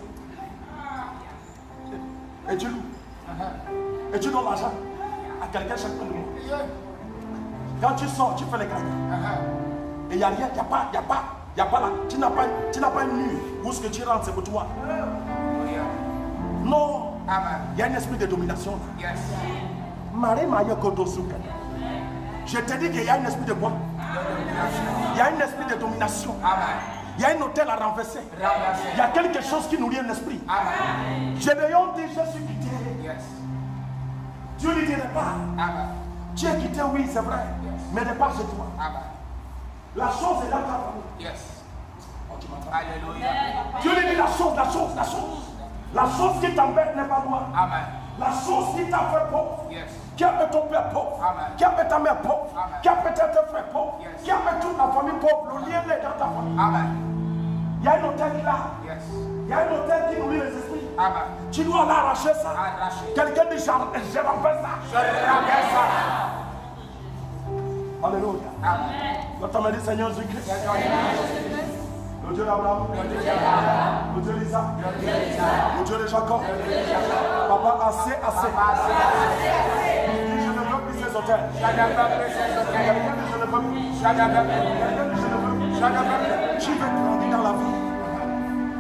Et tu loues. Et tu donnes l'argent à quelqu'un chaque fin de mois. Quand tu sors, tu fais les cadeaux. Et il n'y a rien, il n'y a pas là. Tu n'as pas une nuit où ce que tu rentres, c'est pour toi. Non. Il y a un esprit de domination là. Je te dis qu'il y a un esprit de quoi? Il y a un esprit de domination. Il y a un hôtel à renverser. Il y a quelque chose qui nourrit un esprit. Gédéon dit, je suis quitté. Dieu ne dirait pas. Tu es quitté, oui, c'est vrai. Mais ne pas chez toi. La chose est dans ta famille. Dieu lui dit la chose. La chose qui t'embête n'est pas toi. La chose qui t'a fait pauvre. Qui a fait ton père pauvre. Qui a fait ta mère pauvre. Qui a fait tes frères pauvres. Qui a fait toute la famille pauvre. Le lien est dans ta famille. Il y a un hôtel là. Il y a un hôtel qui nourrit les esprits. Tu dois l'arracher ça. Quelqu'un dit je renverse ça. Alléluia. Notre main dit Seigneur Jésus-Christ. Le Dieu d'Abraham, le Dieu d'Isaac, le Dieu de Jacob. Papa, assez. Je ne veux plus ces hôtels. Tu veux grandir dans la vie.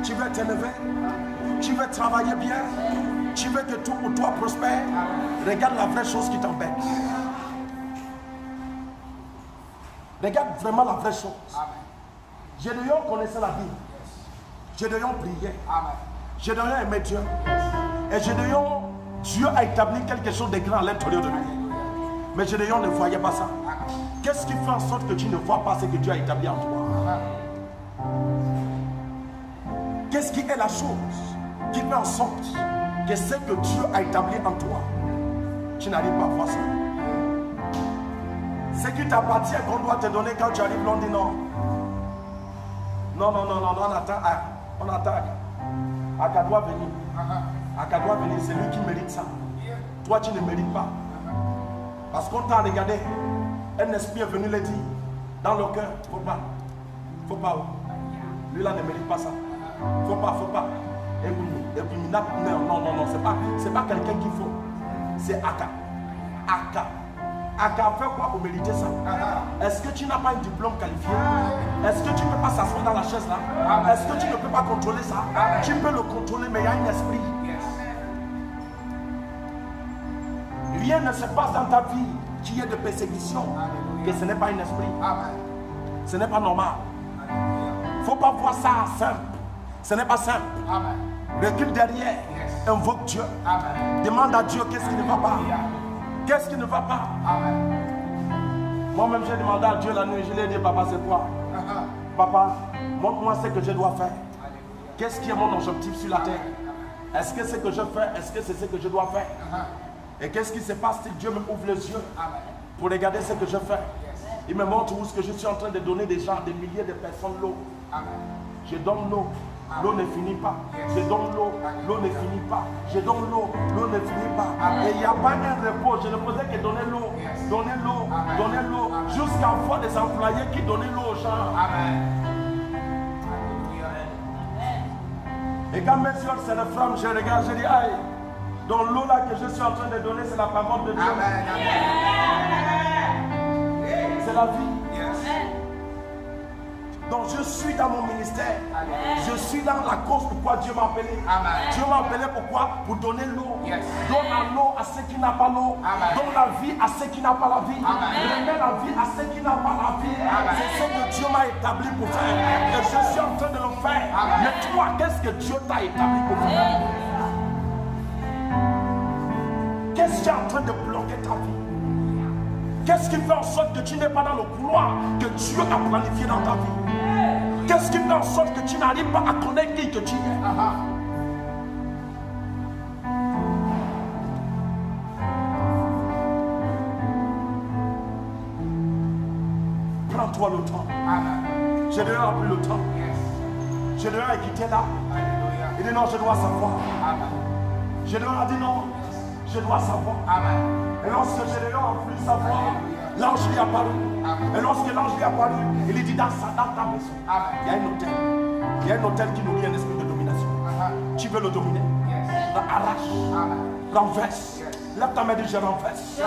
Tu veux t'élever. Tu veux travailler bien. Tu veux que tout pour toi prospère. Regarde la vraie chose qui t'embête. Regarde vraiment la vraie chose. Gédéon connaissait la Bible. Gédéon priait. Gédéon aimait Dieu. Et Gédéon, Dieu a établi quelque chose de grand à l'intérieur de lui. Mais Gédéon ne voyait pas ça. Qu'est-ce qui fait en sorte que tu ne vois pas ce que Dieu a établi en toi? Qu'est-ce qui est la chose qui fait en sorte que ce que Dieu a établi en toi, tu n'arrives pas à voir ça? Ce qui t'appartient qu'on doit te donner quand tu arrives là, on dit non. Non, on attend. Aka doit venir. Aka doit venir, c'est lui qui mérite ça. Toi, tu ne mérites pas. Parce qu'on t'a regardé, un esprit est venu le dire dans le cœur. Faut pas. Lui là ne mérite pas ça. Faut pas. Et puis non, c'est pas quelqu'un qu'il faut. C'est Aka. Aka fait quoi pour mériter ça? Est-ce que tu n'as pas un diplôme qualifié? Est-ce que tu ne peux pas s'asseoir dans la chaise là? Est-ce que tu ne peux pas contrôler ça? Tu peux le contrôler, mais il y a un esprit. Rien ne se passe dans ta vie qui est de persécution, que ce n'est pas un esprit. Ce n'est pas normal. Il ne faut pas voir ça simple. Ce n'est pas simple. Recule derrière, invoque Dieu. Demande à Dieu qu'est-ce qui ne va pas. Qu'est-ce qui ne va pas? Moi-même, j'ai demandé à Dieu la nuit, je lui ai dit, papa, c'est quoi? Papa, montre-moi ce que je dois faire. Qu'est-ce qui est mon objectif sur la terre? Est-ce que ce que je fais, est-ce que c'est ce que je dois faire? Et qu'est-ce qui se passe si Dieu me ouvre les yeux pour regarder ce que je fais? Il me montre où ce que je suis en train de donner des gens, des milliers de personnes l'eau. Je donne l'eau. L'eau ne finit pas. Je donne l'eau. L'eau ne finit pas. Je donne l'eau. L'eau ne finit pas. Et il n'y a pas un repos. Je ne faisais que donner l'eau. Donner l'eau. Donner l'eau. Jusqu'à voir des employés qui donnaient l'eau aux gens. Et quand mes soeurs se réframent, je regarde, je dis, aïe, Donc l'eau là que je suis en train de donner, c'est la parole de Dieu. C'est la vie. Donc je suis dans mon ministère. Je suis dans la cause pourquoi Dieu m'a appelé. Dieu m'a appelé pourquoi? Pour donner l'eau. Donne l'eau à ceux qui n'ont pas l'eau. Donne la vie à ceux qui n'ont pas la vie. Remets la vie à ceux qui n'ont pas la vie. C'est ce que Dieu m'a établi pour faire. Et je suis en train de le faire. Mais toi, qu'est-ce que Dieu t'a établi pour faire? Qu'est-ce qui est en train de bloquer ta vie? Qu'est-ce qui fait en sorte que tu n'es pas dans le couloir que Dieu a planifié dans ta vie? Qu'est-ce qui fait en sorte que tu n'arrives pas à connaître qui que tu es? Prends-toi le temps. Je devrais plus le temps. Je devrais quitter là. Il dit non, je dois savoir. Je devrais dire non, je dois savoir. Et lorsque je devrais en plus savoir, l'ange lui est apparu. Et lorsque l'ange lui est apparu, il lui dit dans ta maison, il y a un hôtel. Il y a un hôtel qui nourrit un esprit de domination. Tu veux le dominer? Arrache, renverse. Lève ta main et dis je renverse.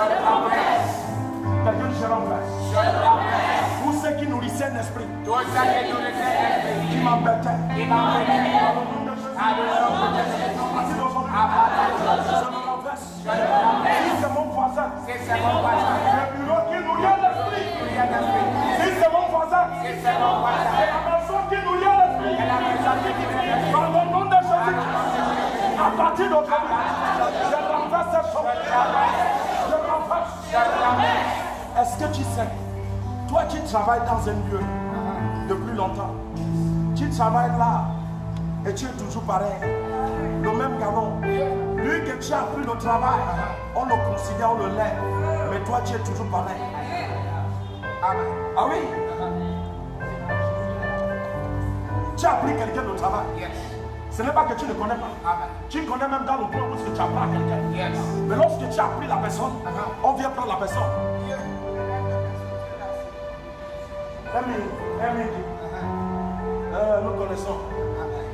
Quelqu'un dit je renverse. Pour ceux qui nourrissaient un esprit, qui m'embêtaient, je me renverse. Si c'est mon voisin, le bureau qui nourrit l'esprit. Si c'est mon voisin, c'est la personne qui nourrit l'esprit. Par le nom de Jésus, à partir d'aujourd'hui, je renverse cette chose. Je renverse. Est-ce que tu sais, toi qui travailles dans un lieu depuis longtemps, tu travailles là et tu es toujours pareil, le même galon. Lui que tu as appris le travail, on le considère, on le lève, mais toi tu es toujours pareil. Ah oui? Tu as appris quelqu'un le travail. Ce n'est pas que tu ne connais pas. Tu connais même dans le plan où tu apprends à quelqu'un. Mais lorsque tu as appris la personne, on vient prendre la personne.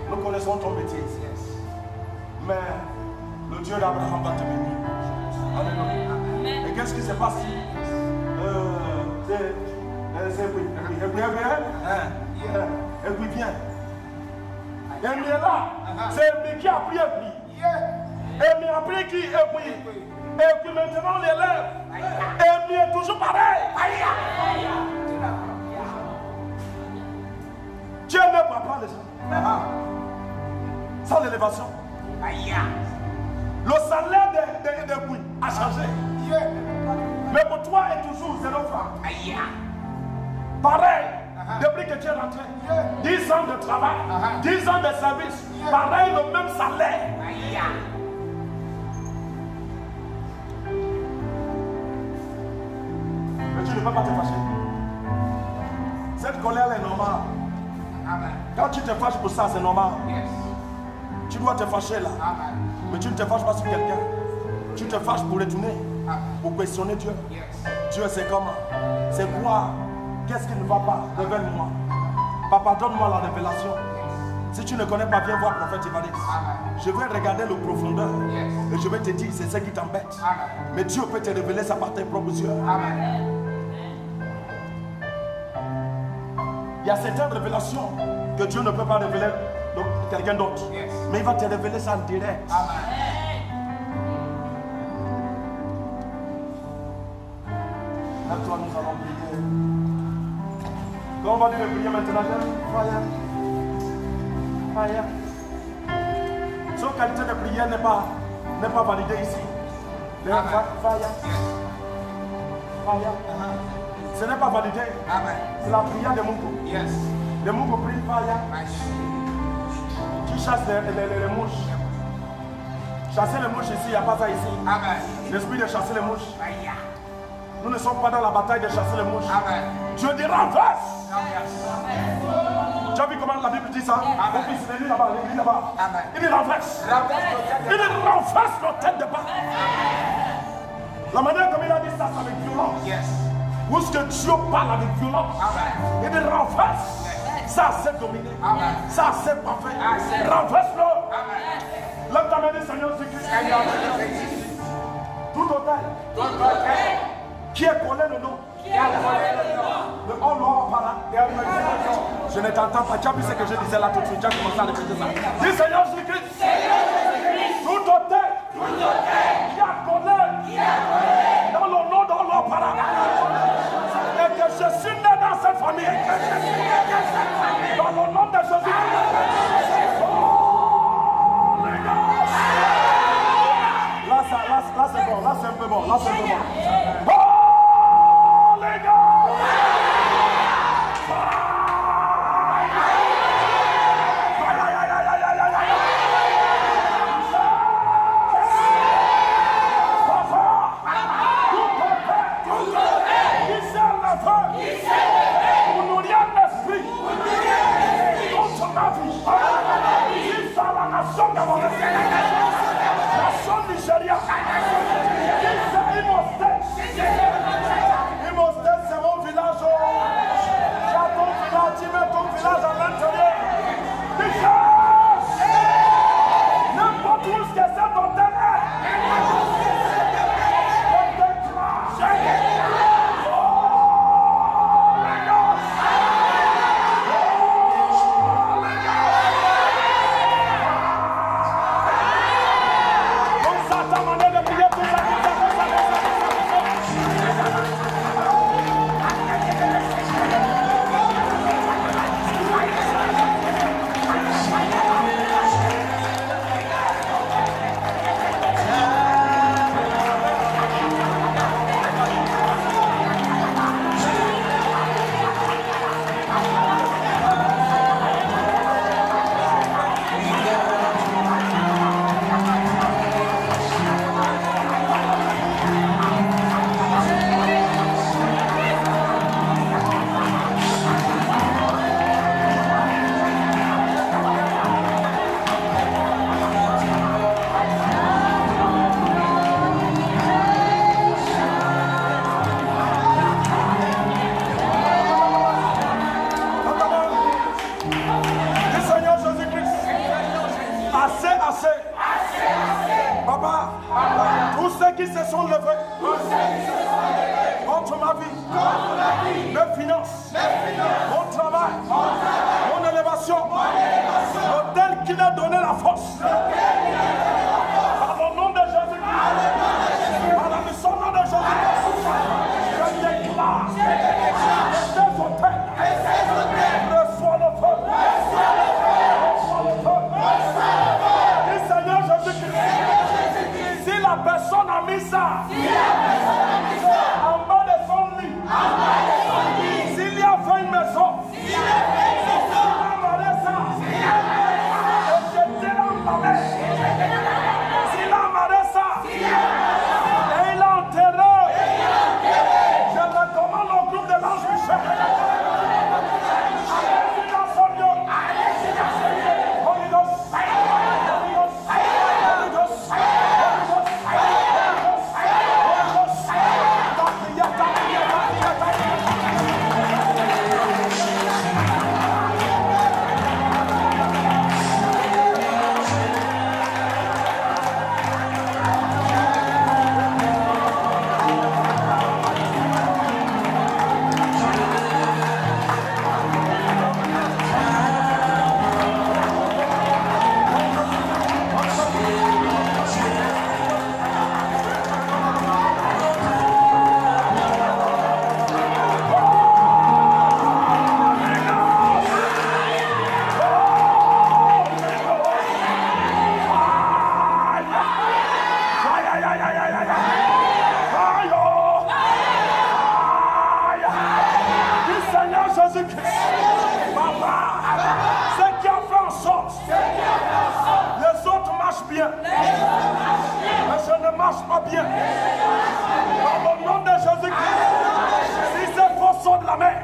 Nous connaissons ton métier. Mais le Dieu d'Abraham va te bénir. Alléluia. Et qu'est-ce qui se passe? Et puis viens. Et il est là. C'est lui qui a pris et puis. Et il a pris qui et puis. Et puis maintenant on l'élève. Et il est toujours pareil. Dieu ne va pas prendre les gens. Sans l'élévation. Le salaire de Bouy a changé. Mais pour toi est toujours 0 francs. Pareil. Depuis que tu es rentré, 10 ans de travail, 10 ans de service, pareil, le même salaire. Mais tu ne peux pas te fâcher. Cette colère est normale. Quand tu te fâches pour ça, c'est normal. Tu dois te fâcher là. Mais tu ne te fâches pas sur quelqu'un. Tu te fâches pour retourner, pour questionner Dieu. Dieu, c'est comment? C'est quoi? Qu'est-ce qui ne va pas? Révèle-moi. Papa, donne-moi la révélation. Si tu ne connais pas, viens voir le prophète Évariste. Je vais regarder le profondeur. Et je vais te dire, c'est ce qui t'embête. Mais Dieu peut te révéler ça par tes propres yeux. Il y a certaines révélations que Dieu ne peut pas révéler à quelqu'un d'autre. Mais il va te révéler ça en direct. Lève-toi, nous allons prier. Quand on va dire prier maintenant, Fire. Son qualité de prière n'est pas validée ici. Fire. Ce n'est pas validé. C'est la prière de Mungu. Le Mungu prie Fire. Qui chasse les mouches. Chasser les mouches ici, il n'y a pas ça ici. L'esprit de chasser les mouches. Nous ne sommes pas dans la bataille de chasser les mouches. Dieu dit renverse. Tu as vu comment la Bible dit ça? Mon fils, il est là-bas, il est là-bas. Il dit renverse. Il dit renverse notre tête de bas. La manière comme il a dit ça, c'est avec violence. Où est-ce que Dieu parle avec violence? Il dit renverse. Ça, c'est dominé. Ça, c'est parfait. Renverse-le. Lève ta main, Seigneur Jésus-Christ. Qui est collé le nom? Le oh Lord par là. Je ne t'entends pas. Tu as vu ce que je disais là tout de suite. Tu as commencé à répéter ça. Dis Seigneur Jésus-Christ. Tout autel qui a collé dans le nom de Lord par là. Et que je suis né dans cette famille. Dans le nom de Jésus-Christ. Là c'est bon. Là c'est un peu bon. Là c'est un peu bon. Les gars! Qui se sont levés contre ma vie, mes finances, mon travail, mon élévation, l'autel qui m'a donné la force. Par le nom de Jésus-Christ, par la mission de Jésus-Christ, je déclare tes autels, reçois le feu, reçois le feu. Et Seigneur Jésus-Christ, si la personne a mis ça en bas de son lit, s'il y a fait une maison, s'il a amarré ça, et jeté dans la mer, s'il a amarré ça, et il a enterré, je recommande au groupe de l'ange Michel. Allez-y dans son lieu. Holy Ghost, Holy Ghost, Holy Ghost, bien. Mais je ne marche pas bien. Par le nom de Jésus-Christ, si ces forces sont de la mer,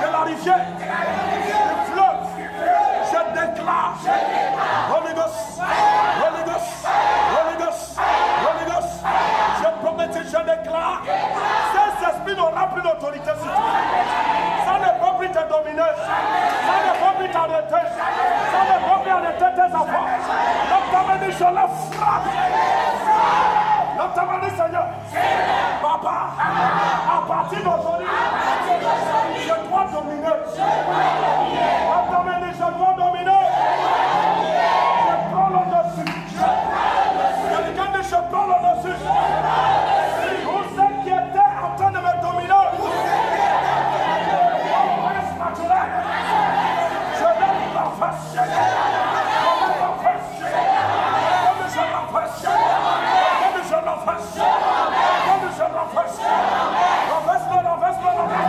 de la rivière, du fleuve, je déclare Holy Ghost, Holy Ghost, Holy Ghost, Holy Ghost. Je promets, je déclare, ces esprits n'auront plus d'autorité sur toi. Ça ne peut plus te dominer. Ça ne peut plus t'arrêter. Ça ne peut plus arrêter tes enfants. L'homme je le frappe. L'homme Seigneur. Papa. partir d'aujourd'hui, je dois dominer. Attends, je dois dominer. Je prends le dessus. Quelqu'un dit je prends le dessus. Tout ce qui était en train de me dominer, reste naturel. Je donne la face. Je donne la face. Comme je l'enfasse. Comme je l'enfasse. Comme je l'enfasse. Renverse-le, renverse-le, renverse-le.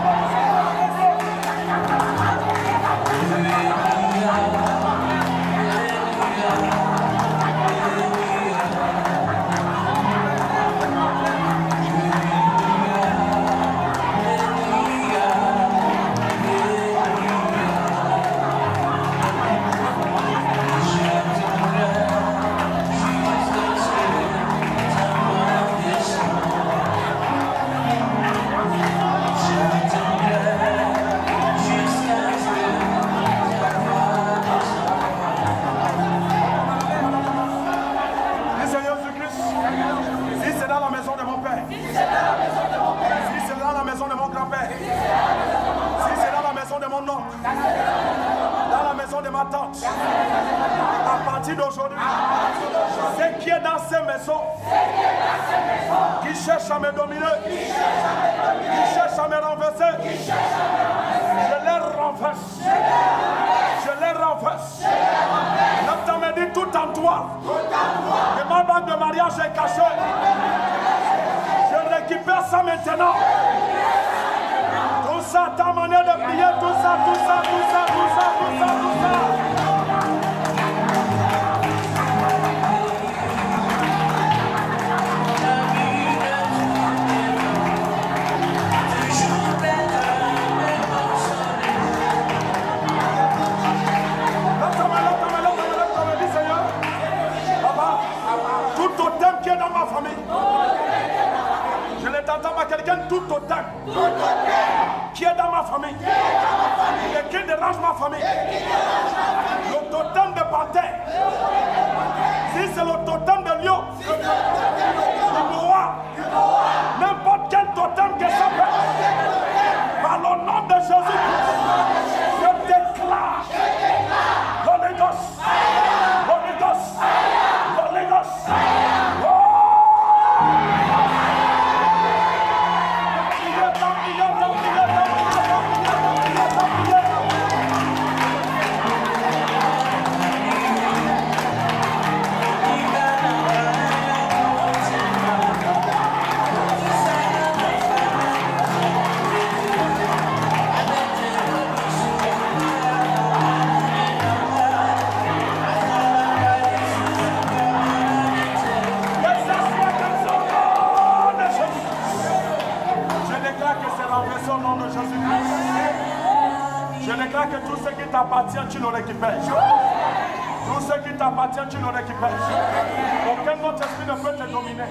À partir d'aujourd'hui, ce qui est dans ces maisons, qui cherche à me dominer, qui cherche à me renverser, je les renverse. Je les renverse. L'homme me dit tout en toi. Et ma banque de mariage est cachée. Je récupère ça maintenant. Tout ça, ta manière de prier, tout ça, tout ça, tout ça, tout ça, tout ça, tout ça. Tout totem qui est dans ma famille. Je ne t'entends pas quelqu'un, tout totem qui est dans ma famille et qui dérange ma famille. Le totem de panthère. Si c'est le totem de lion, du roi, n'importe quel totem que ça fait, par le nom de Jésus, je déclare Holy Ghost, Holy Ghost, Holy Ghost. Je déclare que tout ce qui t'appartient, tu le récupères. Tout ce qui t'appartient, tu le récupères. Aucun autre esprit ne peut te dominer.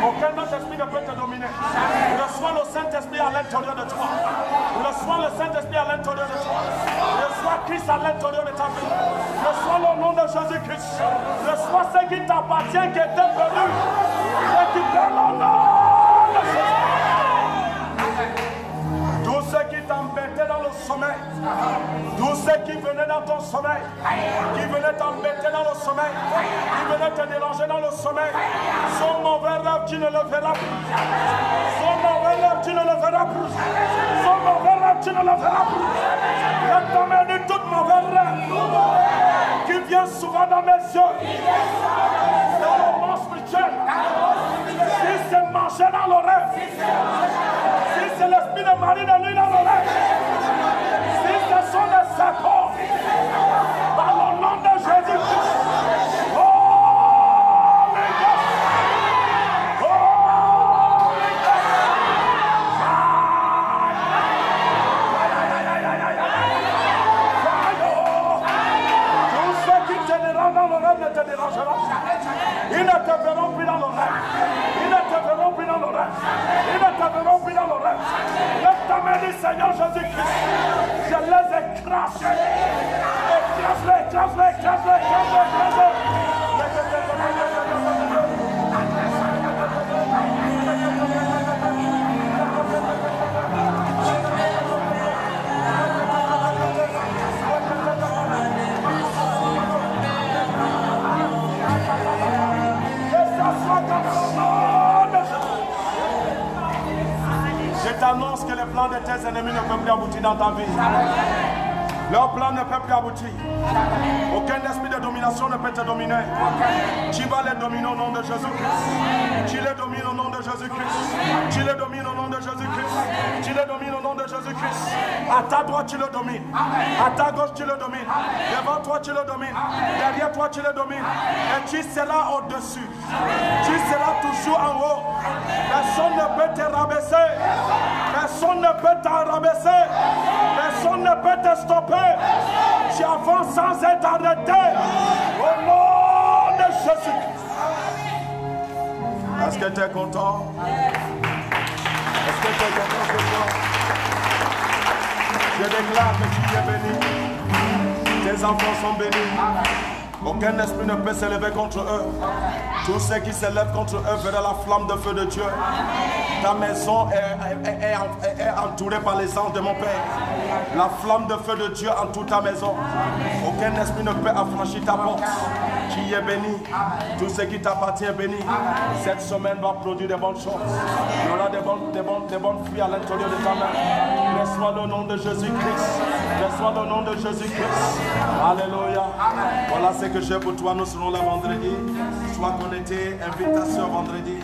Aucun autre esprit ne peut te dominer. Reçois le Saint-Esprit à l'intérieur de toi. Reçois le Saint-Esprit à l'intérieur de toi. Reçois Christ à l'intérieur de ta vie. Reçois le nom de Jésus-Christ. Reçois ce qui t'appartient, qui est perdu. Récupère le nom de Jésus. Tout ce qui t'embêtait dans le sommeil, tout ce qui venait dans ton sommeil, qui venait t'embêter dans le sommeil, qui venait te déranger dans le sommeil, son mauvais rêve, tu ne le verras plus. Son mauvais rêve, tu ne le verras plus. Son mauvais rêve, tu ne le verras plus. Je t'emmène toute mauvaise rêve qui vient souvent dans mes yeux, dans le monde spirituel. Si c'est manger dans l'oreille, si c'est l'esprit de Marie de lui dans l'oreille, si ce sont des serpents, dans le nom de Jésus-Christ, oh les gars, oh les gars, tout ce qui te dérange dans l'oreille ne te dérangera. Ils ne te verront plus dans l'oreille. Ils ne te verront plus dans l'oreille. Ils ne te verront plus dans l'oreille. Lève ta main du Seigneur Jésus-Christ. Je les écrase. Écrase-les, écrase-les, écrase-les, écrase-les, écrase-les. plan de tes ennemis ne peut plus aboutir dans ta vie. Leur plan ne peut plus aboutir. Aucun esprit de domination ne peut te dominer. Tu vas les dominer au nom de Jésus-Christ. Tu les domines au nom de Jésus-Christ. Tu les domines au nom de Jésus-Christ. Tu les domines au nom de Jésus-Christ. À ta droite, tu le domines. À ta gauche, tu le domines. Devant toi, tu le domines. Derrière toi, tu le domines. Et tu seras au-dessus. Tu seras toujours en haut. Personne ne peut te rabaisser. Personne ne peut te rabaisser. Personne ne peut te stopper. Tu avances sans être arrêté. Au nom de Jésus-Christ. Est-ce que tu es content? Est-ce que tu es content ce soir? Je déclare que tu es béni. Tes enfants sont bénis. Aucun esprit ne peut s'élever contre eux. Tous ceux qui s'élèvent contre eux verront la flamme de feu de Dieu. Ta maison est entourée par les anges de mon Père. La flamme de feu de Dieu entoure ta maison. Aucun esprit ne peut affranchir ta porte. Qui est béni. Tout ce qui t'appartient est béni. Cette semaine va produire de bonnes choses. Il y aura des bonnes fruits à l'intérieur de ta main. Reçois le nom de Jésus-Christ. Reçois le nom de Jésus-Christ. Alléluia. Voilà ce que j'ai pour toi. Nous serons là vendredi. Sois connecté. Invitation vendredi.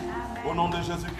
Au nom de Jésus-Christ.